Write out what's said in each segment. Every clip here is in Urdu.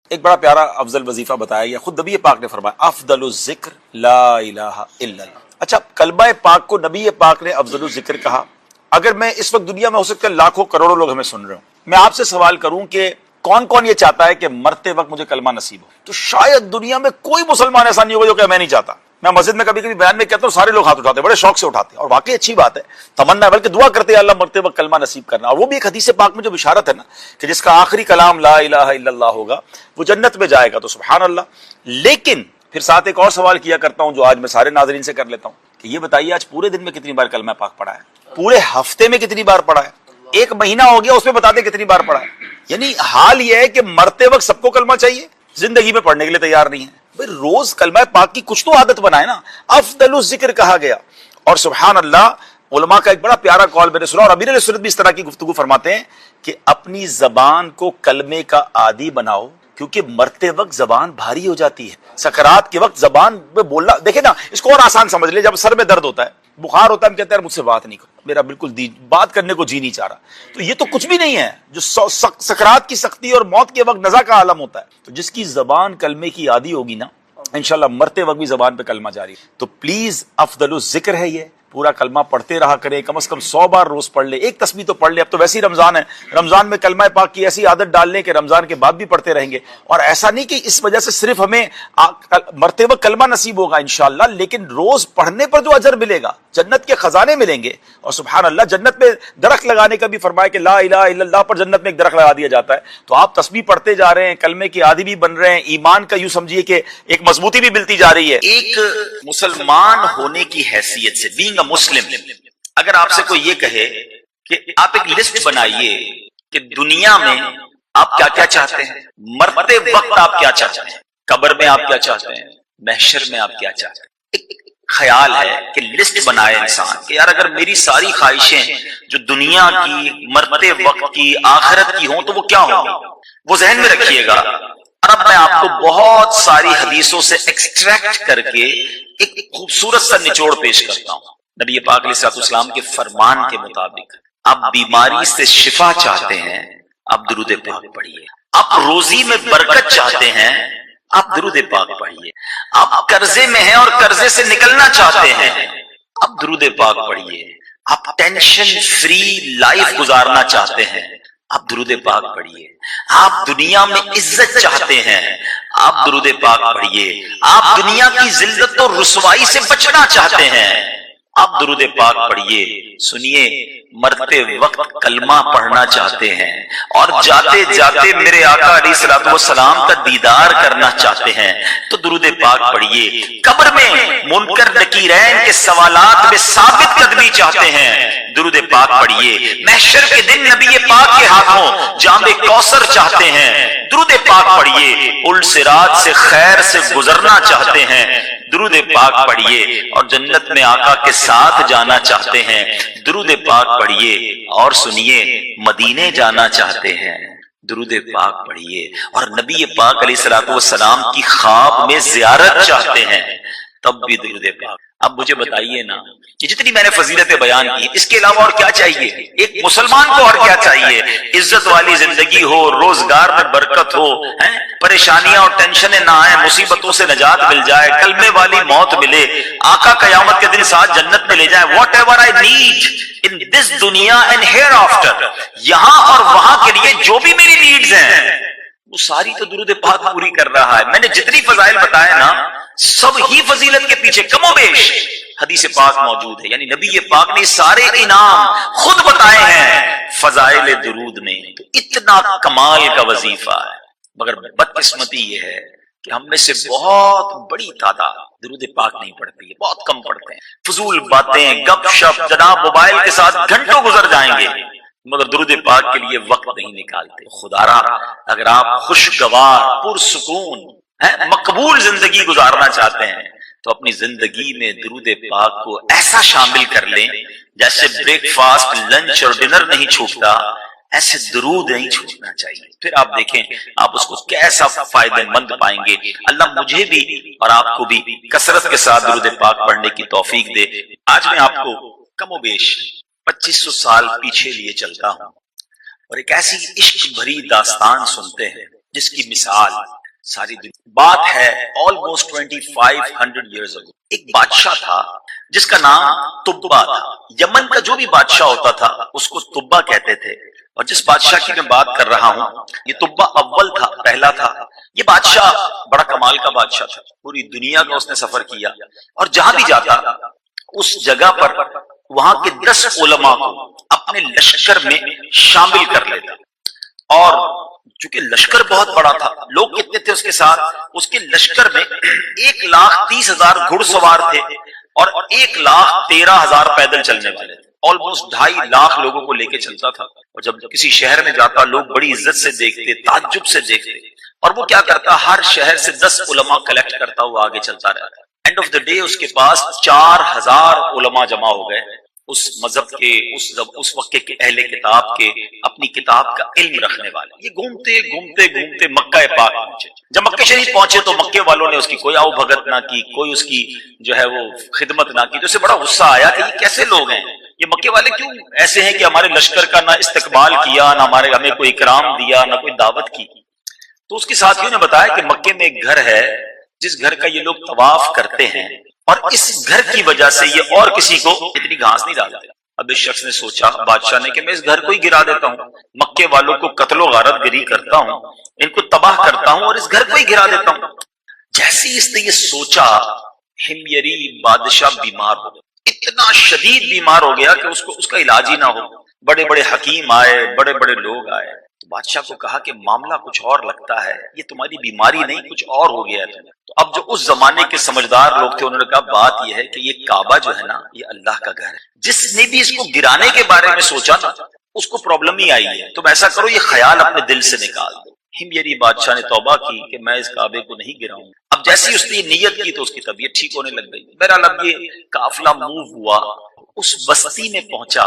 ایک بڑا پیارا افضل وظیفہ بتایا گیا، خود نبی پاک نے فرمایا افضل الذکر لا الہ الا اللہ۔ اچھا، کلمہ پاک کو نبی پاک نے افضل الذکر کہا۔ اگر میں اس وقت دنیا میں ہو سکتا ہے لاکھوں کروڑوں لوگ ہمیں سن رہے ہوں، میں آپ سے سوال کروں کہ کون کون یہ چاہتا ہے کہ مرتے وقت مجھے کلمہ نصیب ہو؟ تو شاید دنیا میں کوئی مسلمان ایسا نہیں ہوگا جو کہ میں نہیں چاہتا۔ میں مسجد میں کبھی کبھی بیان میں کہتا ہوں، سارے لوگ ہاتھ اٹھاتے ہیں، بڑے شوق سے اٹھاتے ہیں، اور واقعی اچھی بات ہے، تمنا ہے، بلکہ دعا کرتے ہیں اللہ مرتے وقت کلمہ نصیب کرنا۔ اور وہ بھی ایک حدیث پاک میں جو بشارت ہے نا کہ جس کا آخری کلام لا الہ الا اللہ ہوگا وہ جنت میں جائے گا، تو سبحان اللہ۔ لیکن پھر ساتھ ایک اور سوال کیا کرتا ہوں جو آج میں سارے ناظرین سے کر لیتا ہوں کہ یہ بتائیے آج پورے دن میں کتنی بار کلمہ پاک پڑھا ہے؟ پورے ہفتے میں کتنی بار پڑھا ہے؟ ایک مہینہ ہو گیا، اس میں بتا دیں کتنی بار پڑھا ہے؟ یعنی حال یہ ہے کہ مرتے وقت سب کو کلمہ چاہیے، زندگی میں پڑھنے کے لیے تیار نہیں ہے۔ بھئی روز کلمہ پاک کی کچھ تو عادت بنائے نا، افضل الذکر کہا گیا۔ اور سبحان اللہ، علماء کا ایک بڑا پیارا قول میں نے سنا، اور امیر علیہ سنت بھی اس طرح کی گفتگو فرماتے ہیں کہ اپنی زبان کو کلمے کا عادی بناؤ، کیونکہ مرتے وقت زبان بھاری ہو جاتی ہے۔ سکرات کے وقت زبان میں بولنا، دیکھیں نا، اس کو اور آسان سمجھ لیں، جب سر میں درد ہوتا ہے، بخار ہوتا ہے، ہم کہتے ہیں مجھ سے بات نہیں کرو، میرا بالکل بات کرنے کو جی نہیں چاہ رہا، تو یہ تو کچھ بھی نہیں ہے جو سکرات کی سختی اور موت کے وقت نزا کا عالم ہوتا ہے۔ تو جس کی زبان کلمے کی عادی ہوگی نا، انشاءاللہ مرتے وقت بھی زبان پہ کلمہ جاری ہے۔ تو پلیز افضل الذکر ہے یہ، پورا کلمہ پڑھتے رہا کریں، کم از کم 100 بار روز پڑھ لے، ایک تسبیح تو پڑھ لے۔ اب تو ویسے ہی رمضان ہے، رمضان میں کلمہ پاک کی ایسی عادت ڈال لیں کہ رمضان کے بعد بھی پڑھتے رہیں گے۔ اور ایسا نہیں کہ اس وجہ سے صرف ہمیں مرتے وقت کلمہ نصیب ہوگا انشاءاللہ، لیکن روز پڑھنے پر جو اجر ملے گا، جنت کے خزانے ملیں گے۔ اور سبحان اللہ، جنت میں درخت لگانے کا بھی فرمایا کہ لا الہ الا اللہ پر جنت میں ایک درخت لگا دیا جاتا ہے۔ تو آپ تسبیح پڑھتے جا رہے ہیں، کلمے کے عادی بھی بن رہے ہیں، ایمان کا یوں سمجھیے کہ ایک مضبوطی بھی ملتی جا رہی ہے۔ ایک مسلمان ہونے کی حیثیت سے، بینگ اے مسلم، اگر آپ سے کوئی یہ کہے کہ آپ ایک لسٹ بنائیے کہ دنیا میں آپ کیا کیا چاہتے ہیں، مرتے وقت آپ کیا چاہتے ہیں، قبر میں آپ کیا چاہتے ہیں، محشر میں آپ کیا چاہتے ہیں، ایک خیال ہے کہ لسٹ بنائے انسان کہ یار اگر میری ساری خواہشیں جو دنیا کی، مرتے وقت کی، آخرت کی ہوں تو وہ کیا ہوں گی، وہ ذہن میں رکھیے گا۔ اور اب میں آپ کو بہت ساری حدیثوں سے ایکسٹریکٹ کر کے ایک خوبصورت سا نچوڑ پیش کرتا ہوں۔ نبی پاک علیہ السلام کے فرمان کے مطابق آپ بیماری سے شفا چاہتے ہیں، آپ درود پاک پڑھیے۔ آپ روزی میں برکت چاہتے ہیں، آپ درود پاک پڑھیے۔ آپ قرضے میں ہیں اور قرضے سے نکلنا چاہتے ہیں، آپ درود پاک پڑھیے۔ آپ ٹینشن فری لائف گزارنا چاہتے ہیں، آپ درود پاک پڑھیے۔ آپ دنیا میں عزت چاہتے ہیں، آپ درود پاک پڑھیے۔ آپ دنیا کی ذلت اور رسوائی سے بچنا چاہتے ہیں، آپ درود پاک پڑھیے۔ سنیے، مرتے وقت کلمہ پڑھنا چاہتے ہیں اور جاتے جاتے میرے آقا علیہ الصلوۃ والسلام کا دیدار کرنا چاہتے ہیں تو درود پاک پڑھیے۔ قبر میں منکر نکیرین کے سوالات میں ثابت قدمی چاہتے ہیں، درود پاک پڑھیے۔ محشر کے دن نبی پاک کے ہاتھوں جام کوثر چاہتے ہیں، درود پاک پڑھیے۔ پل صراط سے خیر سے گزرنا چاہتے ہیں، درود پاک پڑھیے۔ اور جنت میں آقا کے ساتھ جانا چاہتے ہیں، درود پاک پڑھیے۔ اور سنیے، مدینے جانا چاہتے ہیں، درود پاک پڑھیے۔ اور نبی پاک علیہ الصلوۃ والسلام کی خواب میں زیارت چاہتے ہیں، تب بھی درود پاک۔ اب مجھے بتائیے نا کہ جتنی میں نے فضیلتیں بیان کی، اس کے علاوہ اور کیا چاہیے؟ ایک مسلمان کو اور کیا چاہیے؟ عزت والی زندگی ہو، روزگار میں برکت ہو، پریشانیاں اور ٹینشنیں نہ آئیں، مصیبتوں سے نجات مل جائے، کلمے والی موت ملے، آقا قیامت کے دن ساتھ جنت میں لے جائے۔ Whatever I need in this دنیا اینڈ ہیئر آفٹر، یہاں اور وہاں کے لیے جو بھی میری نیڈز ہیں وہ ساری تو درود پاک پوری کر رہا ہے۔ میں نے جتنی فضائل بتائے نا، سب ہی فضیلت کے پیچھے کم و بیش حدیث پاک موجود ہے، یعنی نبی پاک نے سارے انعام خود بتائے ہیں فضائل درود میں۔ تو اتنا کمال کا وظیفہ ہے، مگر بدقسمتی یہ ہے کہ ہم میں سے بہت بڑی تعداد درود پاک نہیں پڑھتی ہے، بہت کم پڑھتے ہیں۔ فضول باتیں، گپ شپ، جناب موبائل کے ساتھ گھنٹوں گزر جائیں گے مگر درود پاک کے لیے وقت نہیں نکالتے۔ خدا را اگر آپ خوشگوار، پرسکون، مقبول زندگی گزارنا چاہتے ہیں تو اپنی زندگی میں درود پاک کو ایسا شامل کر لیں جیسے بریک فاسٹ، لنچ اور ڈنر نہیں چھوٹتا، ایسے درود نہیں چھوٹنا چاہیے۔ پھر آپ دیکھیں آپ اس کو کیسا فائدہ مند پائیں گے۔ اللہ مجھے بھی اور آپ کو بھی کثرت کے ساتھ درود پاک پڑھنے کی توفیق دے۔ آج میں آپ کو کم و بیش 2500 سال پیچھے لیے چلتا ہوں اور ایک ایسی عشق بھری داستان سنتے ہیں جس کی مثال ساری دنیا بات ہے آلموسٹ 2500 ایئرز اگو. ایک بادشاہ تھا جس کا نام تبا تھا. یمن کا جو بھی بادشاہ ہوتا تھا اس کو تبا کہتے تھے. اور جس بادشاہ کی میں بات کر رہا ہوں یہ تبا اول تھا، پہلا تھا. یہ بادشاہ بڑا کمال کا بادشاہ تھا. پوری دنیا کا اس نے سفر کیا اور جہاں بھی جاتا اس جگہ پر وہاں کے 10 علماء کو اپنے لشکر میں شامل کر لیتا. اور چونکہ لشکر بہت بڑا تھا، لوگ کتنے تھے اس کے ساتھ؟ اس کے لشکر میں 1,30,000 گھڑ سوار تھے اور 1,13,000 پیدل چلنے والے تھے. آلموسٹ 2.5 لاکھ لوگوں کو لے کے چلتا تھا. اور جب کسی شہر میں جاتا لوگ بڑی عزت سے دیکھتے، تعجب سے دیکھتے. اور وہ کیا کرتا؟ ہر شہر سے 10 علماء کلیکٹ کرتا ہوا آگے چلتا رہتا. اینڈ آف دا ڈے اس کے پاس 4,000 علماء جمع ہو گئے اس مذہب کے، اس وقت کے اہل کتاب کے، اپنی کتاب کا علم رکھنے والے. یہ گھومتے گھومتے گھومتے مکہ پاک پہنچے. جب مکہ شریف پہنچے تو مکے والوں نے اس کی کوئی آؤ بھگت نہ کی، کوئی اس کی جو ہے وہ خدمت نہ کی. تو اسے بڑا غصہ آیا کہ یہ کیسے لوگ ہیں، یہ مکے والے کیوں ایسے ہیں کہ ہمارے لشکر کا نہ استقبال کیا، نہ ہمیں کوئی اکرام دیا، نہ کوئی دعوت کی. تو اس کے ساتھیوں نے بتایا کہ مکے میں ایک گھر ہے جس گھر کا یہ لوگ طواف کرتے ہیں اور اس گھر کی وجہ سے یہ اور کسی کو اتنی گھاس نہیں ڈالتے. اب اس شخص نے سوچا بادشاہ نے کہ میں اس گھر کو ہی گرا دیتا ہوں، مکے والوں کو قتل و غارت گری کرتا ہوں، ان کو تباہ کرتا ہوں اور اس گھر کو ہی گرا دیتا ہوں. جیسے اس نے یہ سوچا ہمیری بادشاہ بیمار ہو گیا. اتنا شدید بیمار ہو گیا کہ اس کا علاج ہی نہ ہو. بڑے بڑے حکیم آئے، بڑے بڑے لوگ آئے. تو بادشاہ کو کہا کہ معاملہ کچھ اور لگتا ہے، یہ تمہاری بیماری نہیں، کچھ اور ہو گیا ہے. تو اب جو اس زمانے کے سمجھدار لوگ تھے انہوں نے کہا بات یہ ہے کہ یہ کعبہ جو ہے نا یہ اللہ کا گھر ہے. جس نے بھی اس کو گرانے کے بارے میں سوچا نا اس کو پرابلم ہی آئی ہے. تم ایسا کرو یہ خیال اپنے دل سے نکال دو. ہمیری بادشاہ نے توبہ کی کہ میں اس کعبے کو نہیں گراؤں. اب جیسی اس نے یہ نیت کی تو اس کی طبیعت ٹھیک ہونے لگ گئی. بہرحال اب یہ قافلہ موو ہوا، اس بستی میں پہنچا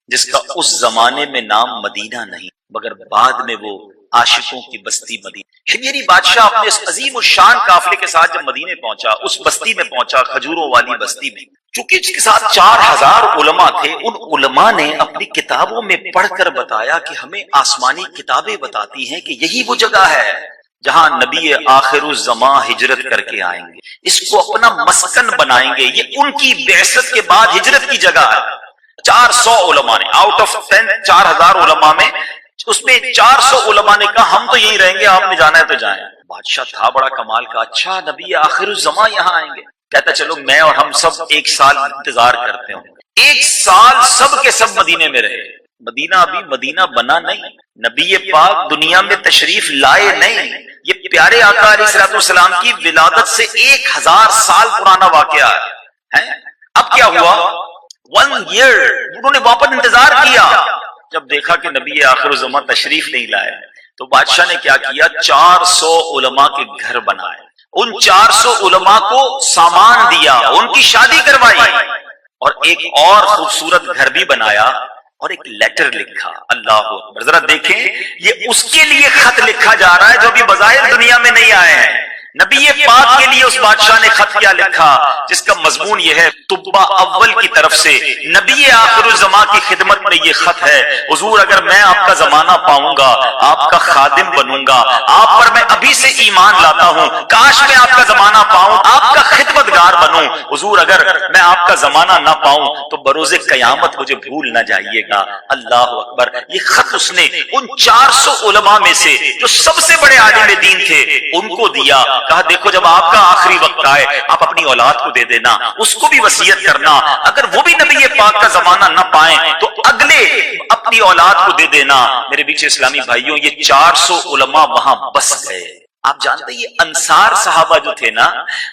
جس کا اس زمانے میں نام مدینہ نہیں مگر بعد میں وہ عاشقوں کی بستی مدینہ. ہمیری بادشاہ اپنے اس عظیم الشان قافلے کے ساتھ جب مدینے پہنچا، اس بستی میں پہنچا، کھجوروں والی بستی میں. چونکہ اس کے ساتھ 4,000 علماء تھے، ان علماء نے اپنی کتابوں میں پڑھ کر بتایا کہ ہمیں آسمانی کتابیں بتاتی ہیں کہ یہی وہ جگہ ہے جہاں نبی آخر الزمان ہجرت کر کے آئیں گے، اس کو اپنا مسکن بنائیں گے. یہ ان کی بعثت کے بعد ہجرت کی جگہ ہے. 400 علماء نے آؤٹ آف 4,000 علماء میں اس میں 400 علماء نے کہا ہم تو یہیں رہیں گے، آپ نے جانا ہے تو جائیں. بادشاہ تھا بڑا کمال کا، اچھا نبی آخر الزمان یہاں آئیں گے. کہتا چلو میں اور ہم سب 1 سال انتظار کرتے ہوں. 1 سال سب کے سب مدینے میں رہے. مدینہ ابھی مدینہ بنا نہیں، نبی پاک دنیا میں تشریف لائے نہیں. یہ پیارے آقا علیہ الصلوۃ والسلام کی ولادت سے 1000 سال پرانا واقعہ ہے. اب کیا ہوا؟ 1 ایئر انہوں نے واپس انتظار کیا. جب دیکھا کہ نبی آخر الزمان تشریف نہیں لائے تو بادشاہ نے کیا کیا؟ 400 علماء کے گھر بنائے، ان 400 علماء کو سامان دیا، ان کی شادی کروائی اور ایک اور خوبصورت گھر بھی بنایا اور ایک لیٹر لکھا. اللہ اکبر. ذرا دیکھیں یہ اس کے لیے خط لکھا جا رہا ہے جو ابھی بظاہر دنیا میں نہیں آئے ہیں. نبی پاک کے لیے اس بادشاہ نے خط کیا لکھا جس کا مضمون یہ ہے تبا اول کی طرف سے نبی آخر الزمان کی خدمت میں یہ خط ہے. حضور اگر میں آپ کا زمانہ پاؤں گا، آپ کا خادم بنوں گا، آپ پر میں ابھی سے ایمان لاتا ہوں، کاش میں آپ کا زمانہ پاؤں، آپ کا خدمت گار بنوں. حضور اگر میں آپ کا زمانہ نہ پاؤں تو بروز قیامت مجھے بھول نہ جائیے گا. اللہ اکبر. یہ خط اس نے ان 400 علماء میں سے جو سب سے بڑے عالم دین تھے ان کو دیا. کہا دیکھو جب آپ کا آخری وقت آئے آپ اپنی اولاد کو دے دینا، اس کو بھی وصیت کرنا، اگر وہ بھی نبی پاک کا زمانہ نہ پائیں تو اگلے اپنی اولاد کو دے دینا. میرے بیچ اسلامی بھائیوں یہ 400 علماء وہاں بس گئے. آپ جانتے ہیں یہ انصار صحابہ جو تھے نا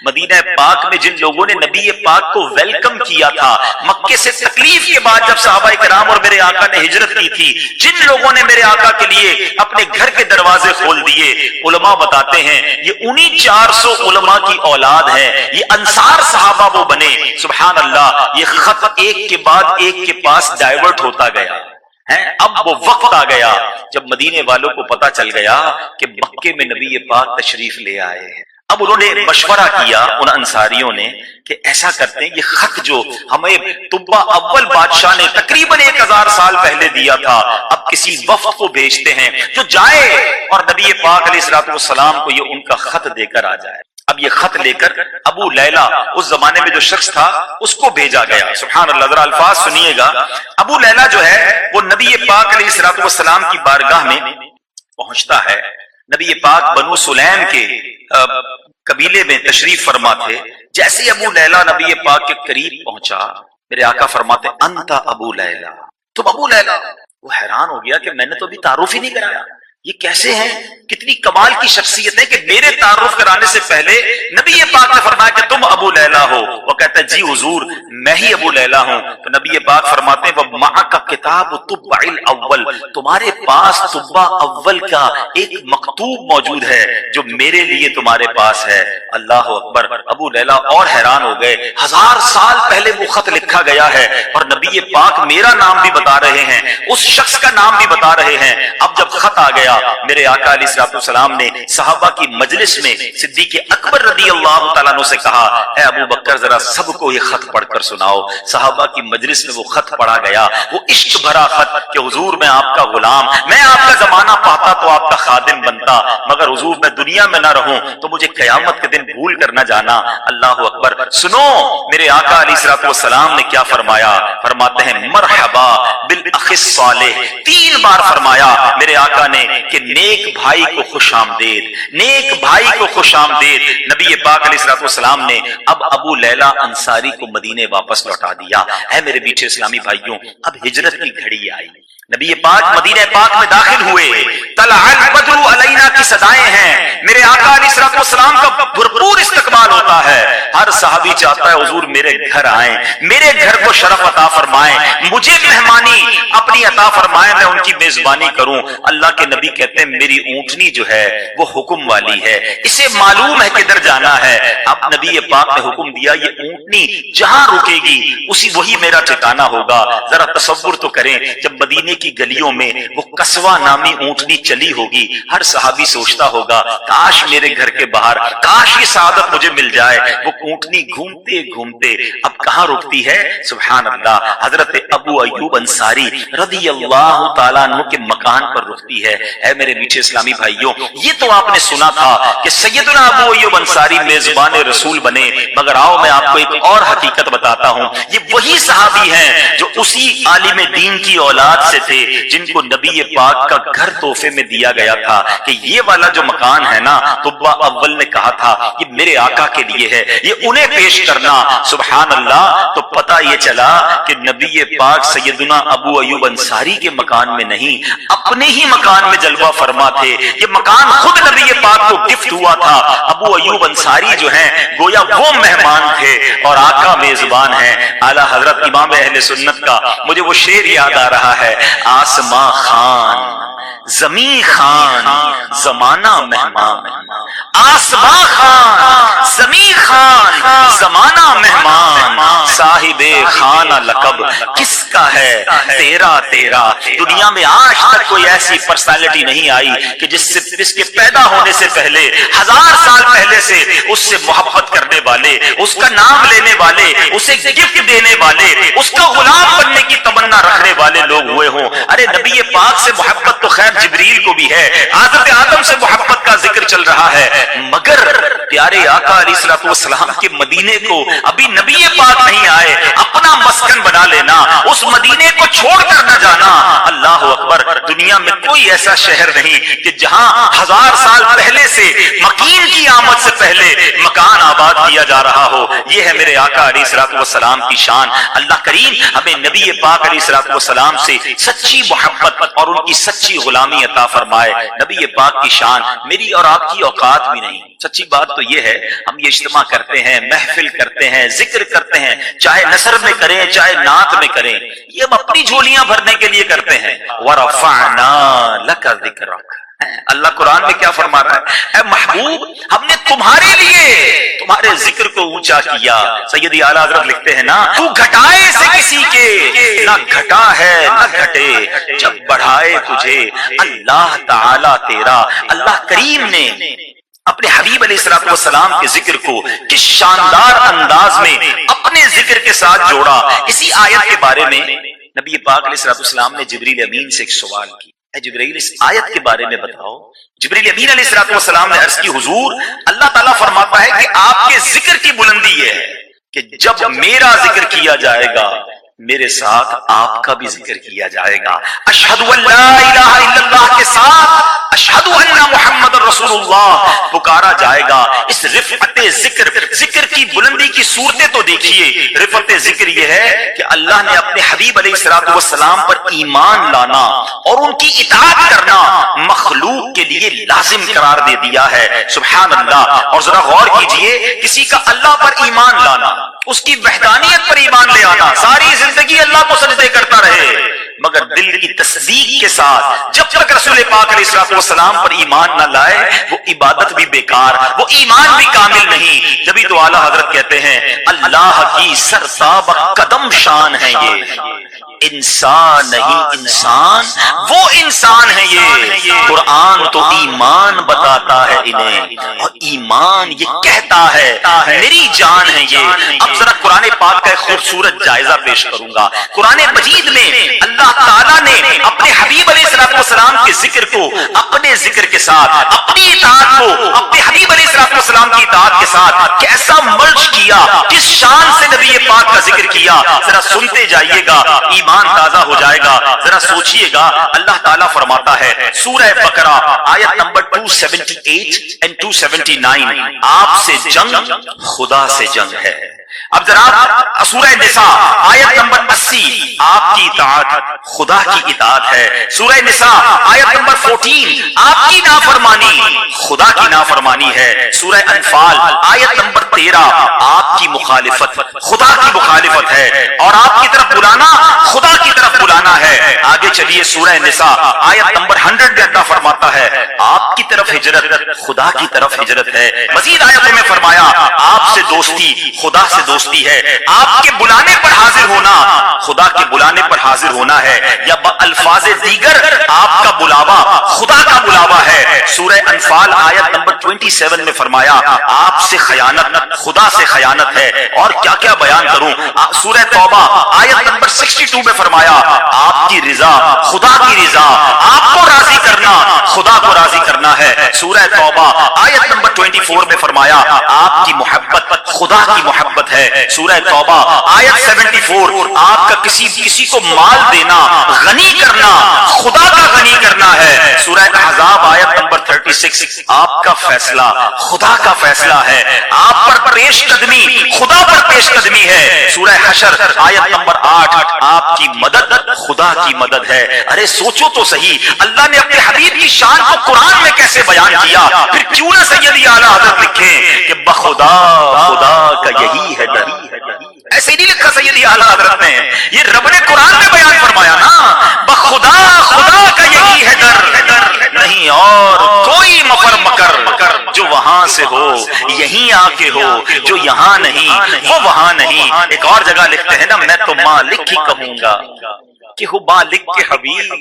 مدینہ پاک میں، جن لوگوں نے نبی پاک کو ویلکم کیا تھا مکے سے تکلیف کے بعد جب صحابہ کرام اور میرے آقا نے ہجرت کی تھی، جن لوگوں نے میرے آقا کے لیے اپنے گھر کے دروازے کھول دیے، علماء بتاتے ہیں یہ انہی 400 علماء کی اولاد ہے. یہ انصار صحابہ وہ بنے. سبحان اللہ. یہ خط ایک کے بعد ایک کے پاس ڈائیورٹ ہوتا گیا. اب وہ وقت آ گیا جب مدینے والوں کو پتا چل گیا کہ مکے میں نبی پاک تشریف لے آئے ہیں. اب انہوں نے مشورہ کیا ان انصاریوں نے کہ ایسا کرتے ہیں یہ خط جو ہمیں طبا اول بادشاہ نے تقریباً 1000 سال پہلے دیا تھا، اب کسی وفد کو بھیجتے ہیں جو جائے اور نبی پاک علیہ الصلوۃ والسلام کو یہ ان کا خط دے کر آ جائے۔ اب یہ خط لے کر ابو لیلہ اس زمانے میں جو شخص تھا اس کو بھیجا گیا۔ سبحان اللہ، ذرا الفاظ سنیے گا۔ ابو لیلہ جو ہے وہ نبی پاک علیہ الصلوۃ والسلام کی بارگاہ میں پہنچتا ہے۔ نبی پاک بنو سلیم کے قبیلے میں تشریف فرما تھے۔ جیسے ابو لیلہ نبی پاک کے قریب پہنچا، میرے آقا فرماتے انت ابو لیلہ، تم ابو لیلہ۔ وہ حیران ہو گیا کہ میں نے تو ابھی تعارف ہی نہیں کرایا، یہ کیسے ہیں؟ کتنی کمال کی شخصیت ہے کہ میرے تعارف کرانے سے پہلے نبی پاک نے فرمایا کہ تم ابو لیلہ ہو۔ وہ کہتا ہے جی حضور میں ہی ابو لیلہ ہوں۔ تو نبی پاک فرماتے ہیں وَمَعَكَ کتاب طُبْعِ الْأَوَّلِ، تمہارے پاس طبع اول کا ایک مکتوب موجود ہے جو میرے لیے تمہارے پاس ہے۔ اللہ اکبر۔ ابو لیلہ اور حیران ہو گئے، 1000 سال پہلے وہ خط لکھا گیا ہے اور نبی پاک میرا نام بھی بتا رہے ہیں، اس شخص کا نام بھی بتا رہے ہیں۔ اب جب خط آ گیا، میرے آقا علیہ الصلوۃ والسلام نے صحابہ کی مجلس میں صدیق اکبر رضی اللہ تعالیٰ عنہ سے کہا اے ابو بکر ذرا سب کو یہ خط پڑھ کر سناؤ۔ صحابہ کی مجلس میں وہ خط پڑھا گیا، وہ عشق بھرا خط کہ حضور میں آپ کا غلام، میں آپ کا زمانہ پاتا تو آپ کا خادم بنتا، مگر حضور میں دنیا میں نہ رہوں تو مجھے قیامت کے دن بھول کر نہ جانا۔ اللہ اکبر۔ سنو میرے آقا علیہ الصلوۃ والسلام نے کیا فرمایا۔ فرماتے ہیں مرحبا بالاخ الصالح، 3 بار فرمایا میرے آقا نے کہ نیک بھائی کو خوش آمدید، نیک بھائی کو خوش آمدید۔ نبی پاک علیہ الصلوۃ والسلام نے اب ابو لیلہ انصاری کو مدینے واپس لوٹا دیا۔ اے میرے میٹھے اسلامی بھائیوں، اب ہجرت کی گھڑی آئی، نبی پاک مدینہ پاک میں داخل ہوئے، طلع البدر علینا کی صدائیں ہیں، میرے آقا علیہ الصلوۃ والسلام کا بھرپور استقبال ہوتا ہے۔ ہر صحابی چاہتا ہے حضور میرے گھر آئیں، میرے گھر کو شرف عطا فرمائیں، مجھے مہمانی اپنی عطا فرمائیں، میں ان کی میزبانی کروں۔ اللہ کے نبی کہتے ہیں میری اونٹنی جو ہے وہ حکم والی ہے، اسے معلوم ہے کدھر جانا ہے۔ اب نبی پاک نے حکم دیا یہ اونٹنی جہاں رکے گی وہی میرا ٹھکانہ ہوگا۔ ذرا تصور تو کریں جب مدینے کی گلیوں میں وہ قصوہ نامی اونٹنی چلی ہوگی، ہر صحابی سوچتا ہوگا کاش میرے گھر کے باہر، کاش یہ سعادت مجھے مل جائے۔ وہ اونٹنی گھومتے گھومتے اب کہاں رکتی ہے؟ سبحان اللہ، حضرت ابو ایوب انصاری رضی اللہ تعالیٰ عنہ کے مکان پر رکتی ہے۔ اے میرے میٹھے اسلامی بھائیوں، یہ تو آپ نے سنا تھا کہ سیدنا ابو ایوب انصاری میزبان رسول بنے، مگر آؤ میں آپ کو ایک اور حقیقت بتاتا ہوں۔ یہ وہی صحابی ہیں جو اسی عالم دین کی اولاد سے تھے جن کو نبی پاک کا گھر تحفے میں دیا گیا تھا کہ یہ والا جو مکان ہے نا، طبع اول نے کہا تھا یہ میرے آقا کے لیے ہے، یہ انہیں پیش کرنا۔ سبحان اللہ۔ تو پتہ یہ چلا کہ نبی پاک سیدنا ابو ایوب انصاری کے مکان میں نہیں، اپنے ہی مکان میں جلوہ فرما تھے۔ یہ مکان خود نبی پاک کو گفٹ ہوا تھا۔ ابو ایوب انصاری جو ہیں گویا وہ مہمان تھے اور آقا میزبان ہیں۔ اعلیٰ حضرت امام اہل سنت کا مجھے وہ شعر یاد آ رہا ہے، آسماں خان زمین خان زمانہ مہمان، آسماں خان زمین خان زمانہ مہمان، صاحب خانہ لقب کس کا ہے تیرا تیرا۔ دنیا میں آج تک کوئی ایسی پرسنالٹی نہیں آئی کہ جس کے پیدا ہونے سے پہلے 1000 سال پہلے سے اس سے محبت کرنے والے، اس کا نام لینے والے، اسے گفٹ دینے والے، اس کا غلام بننے کی تمنا رکھنے والے لوگ ہوئے ہوں۔ ارے نبی پاک سے محبت تو خیر جبریل کو بھی ہے، حضرت آدم سے محبت کا ذکر چل رہا ہے، مگر پیارے آقا علیہ الصلوۃ والسلام کے مدینے کو ابھی نبی پاک نہیں آئے، اپنا مسکن بنا لینا، اس مدینے کو چھوڑ کر نہ جانا۔ اللہ اکبر۔ دنیا میں کوئی ایسا شہر نہیں کہ جہاں 1000 سال پہلے سے مکین کی آمد سے پہلے مکان آباد کیا جا رہا ہو۔ یہ ہے میرے آقا علیہ الصلوۃ والسلام کی شان۔ اللہ کریم ہمیں نبی پاک علیہ الصلوۃ والسلام سے سچی محبت اور ان کی سچی غلامی عطا فرمائے۔ نبی پاک کی شان میری اور آپ کی اوقات بھی نہیں۔ سچی بات تو یہ ہے ہم یہ اجتماع کرتے ہیں، محفل کرتے ہیں، ذکر کرتے ہیں، چاہے نثر میں کریں چاہے نعت میں کریں، یہ ہم اپنی جھولیاں بھرنے کے لیے کرتے ہیں۔ وَرَفَعْنَا لَكَ ذِكْرَكَ، اللہ قرآن میں کیا فرما رہا ہے؟ اے محبوب ہم نے تمہارے لیے تمہارے ذکر کو اونچا کیا۔ سیدی اعلیٰ حضرت لکھتے ہیں نا، تو گھٹائے سے کسی کے نہ گھٹا ہے نہ گھٹے، جب بڑھائے تجھے اللہ تعالی تیرا۔ اللہ کریم نے اپنے حبیب علیہ الصلوۃ والسلام کے ذکر کو کس شاندار انداز میں اپنے ذکر کے ساتھ جوڑا. اسی آیت کے بارے میں نبی پاک علیہ الصلوۃ والسلام نے جبریل امین سے ایک سوال کی، اے جبریل اس آیت کے بارے میں بتاؤ. جبریل امین علیہ الصلوۃ والسلام نے عرض کی، حضور اللہ تعالیٰ فرماتا ہے کہ آپ کے ذکر کی بلندی یہ ہے کہ جب میرا ذکر کیا جائے گا میرے ساتھ آپ کا بھی ذکر کیا جائے گا. اشہد ان لا الہ الا اللہ کے ساتھ اشہد ان محمد رسول اللہ پکارا جائے گا. اس رفعت ذکر، ذکر کی بلندی کی صورتیں تو دیکھیے. رفعت ذکر یہ ہے کہ اللہ نے اپنے حبیب علیہ الصلوۃ والسلام پر ایمان لانا اور ان کی اطاعت کرنا مخلوق کے لیے لازم قرار دے دیا ہے. سبحان اللہ. اور ذرا غور کیجئے، کسی کا اللہ پر ایمان لانا، اس کی وحدانیت پر ایمان لے آنا، ساری زندگی اللہ کو سجدے کرتا رہے مگر دل کی تصدیق کے ساتھ جب تک رسول پاک علیہ الصلوۃ والسلام پر ایمان نہ لائے وہ عبادت بھی بیکار، وہ ایمان بھی کامل نہیں. جبھی تو اعلیٰ حضرت کہتے ہیں اللہ کی سرتاب قدم شان ہے یہ، انسان نہیں انسان وہ انسان ہے یہ. قرآن تو ایمان بتاتا ہے انہیں اور ایمان یہ کہتا ہے میری جان ہے یہ. اب ذرا قرآن پاک کا ایک خوبصورت جائزہ پیش کروں گا. قرآن مجید میں اللہ تعالیٰ نے اپنے حبیب علیہ الصلوۃ والسلام کے ذکر کو اپنے ذکر کے ساتھ، اپنی اطاعت کو اپنے حبیب علیہ الصلوۃ والسلام کی اطاعت کے ساتھ کیسا مرج کیا، کس شان سے نبی پاک کا ذکر کیا. ذرا سنتے جائیے گا، ایمان تازہ ہو جائے گا. ذرا سوچئے گا، اللہ تعالیٰ فرماتا ہے سورہ بقرہ آیت نمبر 278 and 279، آپ سے جنگ خدا سے جنگ ہے. اب ذرا سورہ نساء آیت نمبر 80، آپ کی اطاعت خدا کی اطاعت ہے. سورہ نساء آیت نمبر 14، آپ کی نافرمانی خدا کی نافرمانی ہے. سورہ انفال آیت نمبر 13، آپ کی مخالفت خدا کی مخالفت ہے اور آپ کی طرف بلانا خدا کی طرف بلانا ہے. آگے چلیے سورہ نساء آیت نمبر 100 میں اللہ فرماتا ہے آپ کی طرف ہجرت خدا کی طرف ہجرت ہے. مزید آیتوں میں فرمایا آپ سے دوستی خدا سے دوستی ہے. آپ کے بلانے پر حاضر ہونا خدا کے بلانے پر حاضر ہونا ہے، یا الفاظ دیگر آپ کا بلاوا خدا کا بلاوا ہے. سورہ انفال آیت نمبر 27 میں فرمایا آپ سے خیانت خدا سے خیانت ہے. اور کیا کیا بیان کروں. سورہ توبہ آیت نمبر 62 میں فرمایا آپ کی رضا خدا کی رضا، آپ کو راضی کرنا خدا کو راضی کرنا ہے. سورہ توبہ آیت نمبر 24 میں فرمایا آپ کی محبت خدا کی محبت ہے. سورہ توبہ آیت 74، آپ کا کسی کو مال دینا غنی کرنا خدا کا غنی کرنا ہے. سورہ احزاب آیت نمبر 36، آپ کا فیصلہ خدا کا فیصلہ ہے، آپ پر پیش قدمی خدا پر پیش قدمی ہے. سورہ حشر آیت نمبر 8، آپ کی مدد خدا کی مدد ہے. ارے سوچو تو صحیح، اللہ نے اپنے حبیب کی شان کو قرآن میں کیسے بیان کیا. پھر کیوں نہ سیدی اعلیٰ حضرت لکھیں کہ بخدا خدا کا یہی ہے در. ایسے نہیں لکھا سیدی اعلیٰ حضرت نے، یہ رب نے قرآن میں بیان فرمایا نا، بخدا خدا کا یہی ہے در، نہیں اور کوئی مفر مکر جو وہاں سے ہو یہیں آ کے ہو، جو یہاں نہیں وہ وہاں نہیں. ایک اور جگہ لکھتے ہیں نا میں تو مالک ہی کہوں گا کہ ہو مالک کے حبیب.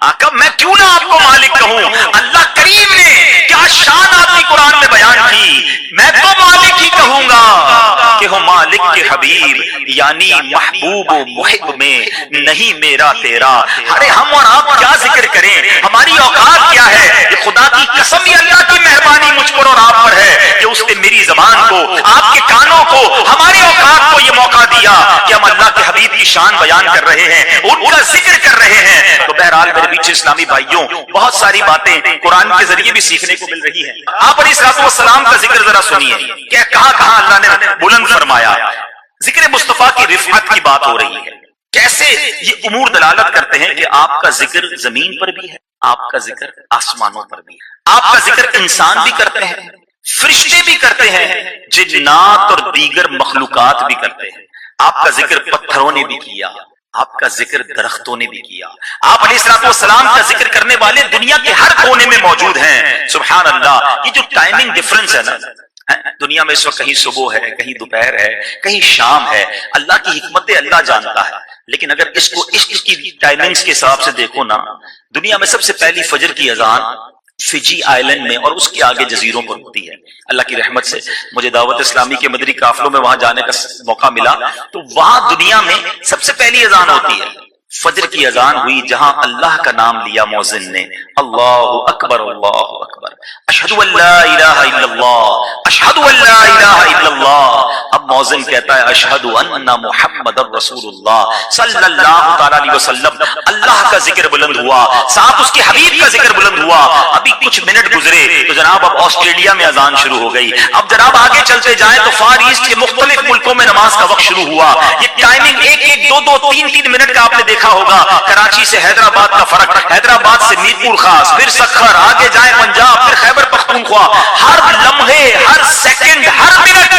آقا میں کیوں نہ آپ کو مالک کہوں. اللہ کریم نے کیا شان آپ کی قرآن میں بیان کی، میں تو مالک ہی کہوں گا کہ ہو مالک کے حبیب، یعنی محبوب و محب میں نہیں میرا تیرا. ارے ہم اور آپ کیا ذکر کریں، ہماری اوقات کیا ہے. یہ خدا کی قسم یہ اللہ کی مہربانی مجھ پر اور آپ پر ہے کہ اس نے میری زبان کو آپ کے کانوں کو ہماری اوقات کو یہ موقع دیا کہ ہم اللہ کے حبیب کی شان بیان کر رہے ہیں، ان کا ذکر کر رہے ہیں. تو بہرحال میرے بیچ اسلامی بھائیوں بہت ساری باتیں قرآن کے ذریعے بھی سیکھنے کو مل رہی ہیں. آپ علیہ الصلوۃ والسلام کا ذکر ذرا سنیے کہ کہاں کہاں اللہ نے بلند فرمایا. ذکر مصطفیٰ کی رفعت کی بات ہو رہی ہے. کیسے یہ امور دلالت کرتے ہیں کہ آپ کا ذکر زمین پر بھی ہے، آپ کا ذکر آسمانوں پر بھی ہے. آپ کا ذکر انسان بھی کرتے ہیں، فرشتے بھی کرتے ہیں، جنات اور دیگر مخلوقات بھی کرتے ہیں. آپ کا ذکر پتھروں نے بھی کیا، آپ کا ذکر درختوں نے بھی کیا. آپ علیہ الصلوۃ والسلام کا ذکر کرنے والے دنیا کے ہر کونے میں موجود ہیں. سبحان اللہ. یہ جو ٹائمنگ ڈفرنس ہے نا دنیا میں اس وقت، کہیں صبح ہے کہیں دوپہر ہے کہیں شام ہے، اللہ کی حکمت اللہ جانتا ہے. لیکن اگر اس کو عشق کی ٹائمنگز کے حساب سے دیکھو نا، دنیا میں سب سے پہلی فجر کی اذان فجی آئلینڈ میں اور اس کے آگے جزیروں پر ہوتی ہے. اللہ کی رحمت سے مجھے دعوت اسلامی کے مدری قافلوں میں وہاں جانے کا موقع ملا تو وہاں دنیا میں سب سے پہلی اذان ہوتی ہے. فجر کی اذان ہوئی جہاں اللہ کا نام لیا مؤذن نے, اللہ اکبر اللہ اکبر, اشہد ان لا الہ الا اللہ, اشہد ان لا الہ الا اللہ. اب مؤذن کہتا ہے اشہد ان محمد رسول اللہ صلی اللہ تعالی علیہ وسلم. اللہ کا ذکر بلند ہوا, ساتھ اس کے حبیب کا ذکر بلند ہوا. ابھی کچھ منٹ گزرے تو جناب اب آسٹریلیا میں اذان شروع ہو گئی. اب جناب آگے چلتے جائیں تو فار ایسٹ کے مختلف ملکوں میں نماز کا وقت شروع ہوا. یہ ٹائمنگ ایک ایک دو دو تین تین منٹ کا آپ نے دیکھا ہوگا. کراچی سے حیدرآباد کا فرق, حیدرآباد سے میر پور خاص, پھر سکھر, آگے جائیں پنجاب, پھر خیبر پختونخوا. ہر لمحے, ہر سیکنڈ, ہر منٹ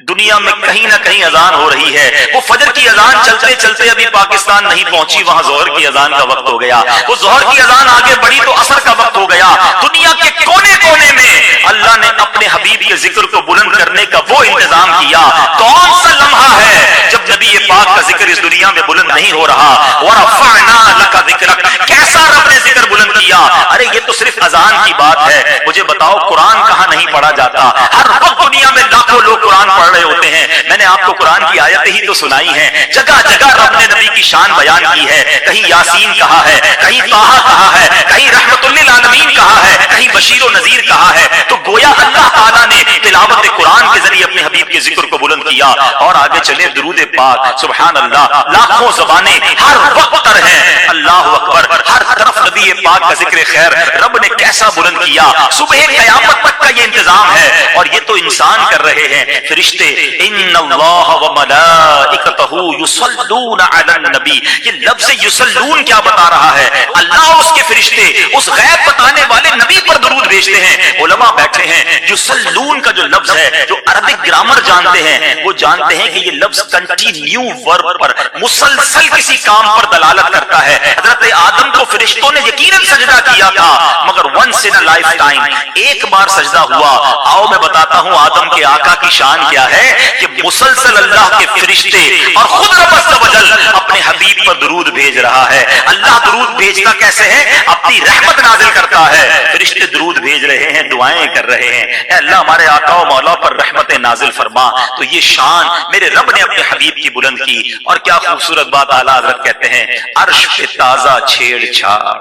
دنیا میں کہیں نہ کہیں اذان ہو رہی ہے. وہ فجر کی اذان چلتے چلتے ابھی پاکستان نہیں پہنچی, وہاں ظہر کی اذان کا وقت ہو گیا. وہ ظہر کی اذان آگے بڑھی تو عصر کا وقت ہو گیا. دنیا کے کونے کونے میں اللہ نے اپنے حبیب کے ذکر کو بلند کرنے کا وہ انتظام کیا. کون سا لمحہ ہے جب نبی پاک کا ذکر اس دنیا میں بلند نہیں ہو رہا؟ وَرَفَعْنَا لَكَ ذِكْرَكَ, کیسا رب نے ذکر بلند کیا. ارے یہ تو صرف اذان کی بات ہے, مجھے بتاؤ قرآن کہاں نہیں پڑھا جاتا؟ ہر وقت دنیا میں لاکھوں لوگ قرآن پڑھ رہے ہوتے ہیں. میں نے آپ کو قرآن کی آیتیں ہی تو سنائی ہیں. جگہ جگہ رب نے نبی کی شان بیان کی ہے. کہیں یاسین کہا ہے, کہیں طٰہٰ کہا ہے, کہیں رحمت للعالمین کہا ہے, کہیں بشیر و نذیر کہا ہے. تو گویا اللہ تعالیٰ نے تلاوت قرآن کے ذریعے اپنے حبیب کے ذکر کو بلند کیا. اور آگے چلے درود پاک, سبحان اللہ, لاکھوں زبانیں ہر وقت تر ہیں, اللہ اکبر, ہر طرف نبی پاک کا ذکر خیر رب نے کیسا بلند کیا. صبح قیامت تک کا یہ انتظام ہے اور یہ تو انسان کر رہے ہیں. فرشتے ان اللہ وملائکتہ یصلون علی النبی, یہ لفظ یصلون کیا بتا رہا ہے؟ اللہ اور اس کے فرشتے اس غیب بتانے والے نبی پر درود بھیجتے ہیں. علماء بیٹھے ہیں, یصلون کا جو لفظ ہے, جو عربک گرامر جانتے ہیں وہ جانتے ہیں کہ یہ لفظ کنٹینیو ورب پر, مسلسل کسی کام پر دلالت کرتا ہے. حضرت آدم کو فرشتوں نے یقیناً سجدہ کیا تھا مگر ونس ان لائف ٹائم, ایک بار سجدہ ہوا. آؤ میں بتاتا ہوں آدم کے آقا کی شان کیا ہے کہ مسلسل اللہ کے فرشتے اور خود رب عز و جل اپنے حبیب پر درود بھیج رہا ہے. اللہ درود بھیجتا کیسے ہے؟ اپنی رحمت نازل کرتا ہے. فرشتے درود بھیج رہے ہیں, دعائیں کر رہے ہیں, اے اللہ ہمارے آقا و مولا پر رحمت نازل فرما. تو یہ شان میرے رب نے اپنے حبیب کی بلند کی. اور کیا خوبصورت بات اعلیٰ حضرت کہتے ہیں, عرش پہ تازہ چھیڑ چھاڑ,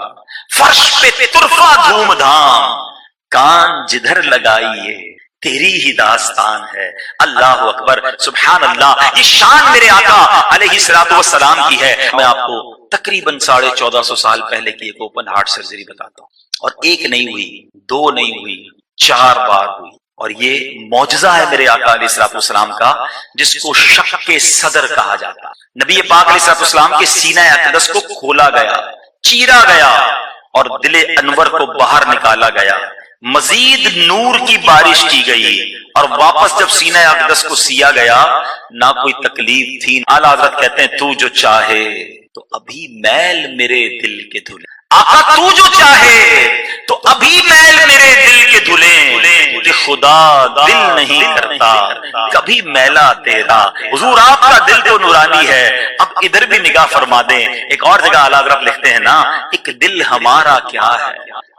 فرش پہ طرفہ دھوم دھام, کان جدھر لگائیے تیری ہی داستان ہے. اللہ اکبر, سبحان اللہ. یہ شان میرے آقا علیہ الصلوۃ والسلام کی ہے. میں آپ کو تقریباً 1450 سال پہلے کی ایک اوپن ہارٹ سرجری بتاتا ہوں, اور ایک نہیں ہوئی, دو نہیں ہوئی, 4 بار ہوئی. اور یہ معجزہ ہے میرے آقا علیہ الصلوۃ والسلام کا, جس کو شق کے صدر کہا جاتا. نبی پاک علیہ الصلوۃ والسلام کے سینہ اقدس کو کھولا گیا, چیرا گیا اور دل انور کو باہر نکالا گیا. مزید نور کی بارش کی گئی اور واپس جب سینہ اقدس کو سیا گیا نہ کوئی تکلیف تھی. اعلیٰ حضرت کہتے ہیں تو جو چاہے تو ابھی میل میرے دل کے دھلے. آقا تو جو چاہے تو ابھی میل میرے دل کے دھلیں, کہ خدا دل نہیں کرتا کبھی میلا تیرا. حضور آپ کا دل تو نورانی ہے, اب ادھر بھی نگاہ فرما دیں. ایک اور جگہ اعلیٰ حضرت لکھتے ہیں نا, ایک دل ہمارا کیا ہے,